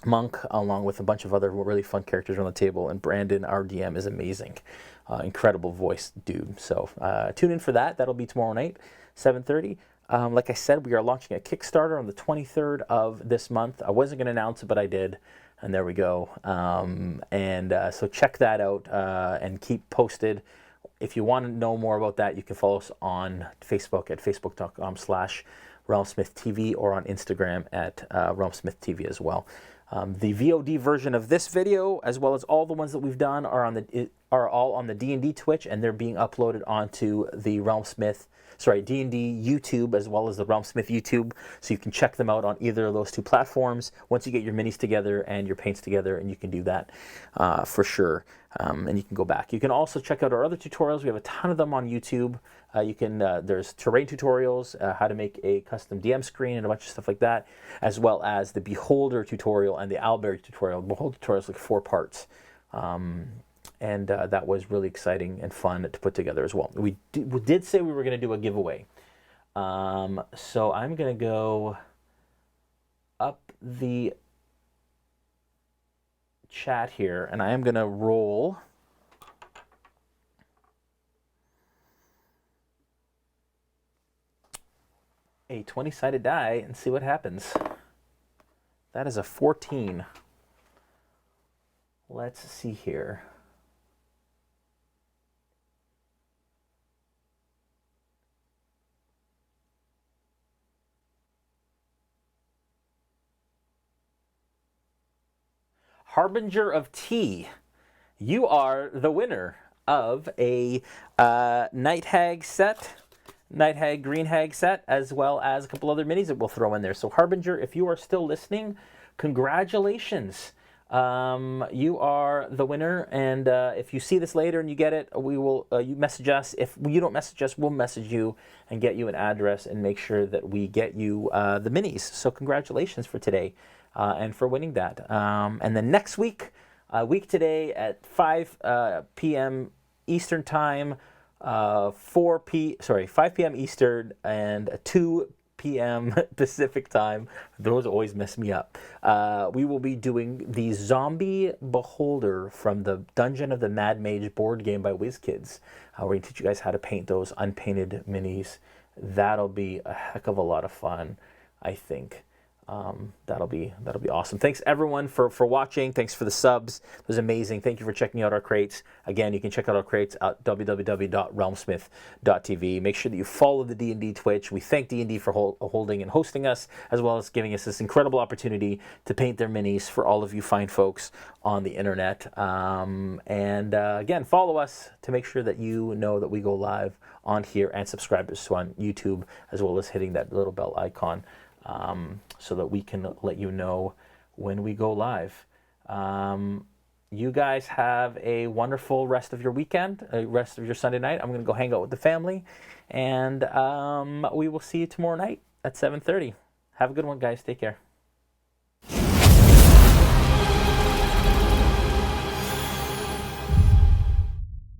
monk, along with a bunch of other really fun characters on the table. And Brandon, our DM, is amazing. Incredible voice dude. So tune in for that. That'll be tomorrow night, 7:30. Like I said, we are launching a Kickstarter on the 23rd of this month. I wasn't going to announce it, but I did. And there we go. So check that out and keep posted. If you want to know more about that, you can follow us on Facebook at facebook.com/RealmSmithTV or on Instagram at RealmSmithTV as well. The VOD version of this video, as well as all the ones that we've done, are all on the D&D Twitch, and they're being uploaded onto the D&D YouTube as well as the RealmSmith YouTube, so you can check them out on either of those two platforms once you get your minis together and your paints together, and you can do that for sure. And you can go back. You can also check out our other tutorials. We have a ton of them on YouTube. There's terrain tutorials, how to make a custom DM screen and a bunch of stuff like that, as well as the Beholder tutorial and the Owlberry tutorial. The Beholder tutorial is like 4 parts. And that was really exciting and fun to put together as well. We did say we were going to do a giveaway. So I'm going to go up the chat here, and I am going to roll a 20-sided die and see what happens. That is a 14. Let's see here. Harbinger of Tea, you are the winner of a Night Hag set, Night Hag, Green Hag set, as well as a couple other minis that we'll throw in there. So Harbinger, if you are still listening, congratulations. You are the winner, and if you see this later and you get it, we will. You message us. If you don't message us, we'll message you and get you an address and make sure that we get you the minis. So congratulations for today. And for winning that. And then next week, a week today at 5 p.m. Eastern Time, 5 p.m. Eastern and 2 p.m. Pacific Time. Those always mess me up. We will be doing the Zombie Beholder from the Dungeon of the Mad Mage board game by WizKids. We're going to teach you guys how to paint those unpainted minis. That'll be a heck of a lot of fun, I think. That'll be awesome. Thanks everyone for watching. Thanks for the subs. It was amazing. Thank you for checking out our crates. Again, you can check out our crates at www.realmsmith.tv. Make sure that you follow the D&D Twitch. We thank D&D for holding and hosting us, as well as giving us this incredible opportunity to paint their minis for all of you fine folks on the internet. Again, follow us to make sure that you know that we go live on here, and subscribe to us on YouTube, as well as hitting that little bell icon. So that we can let you know when we go live. You guys have a wonderful rest of your weekend, rest of your Sunday night. I'm going to go hang out with the family, and we will see you tomorrow night at 7:30. Have a good one, guys. Take care.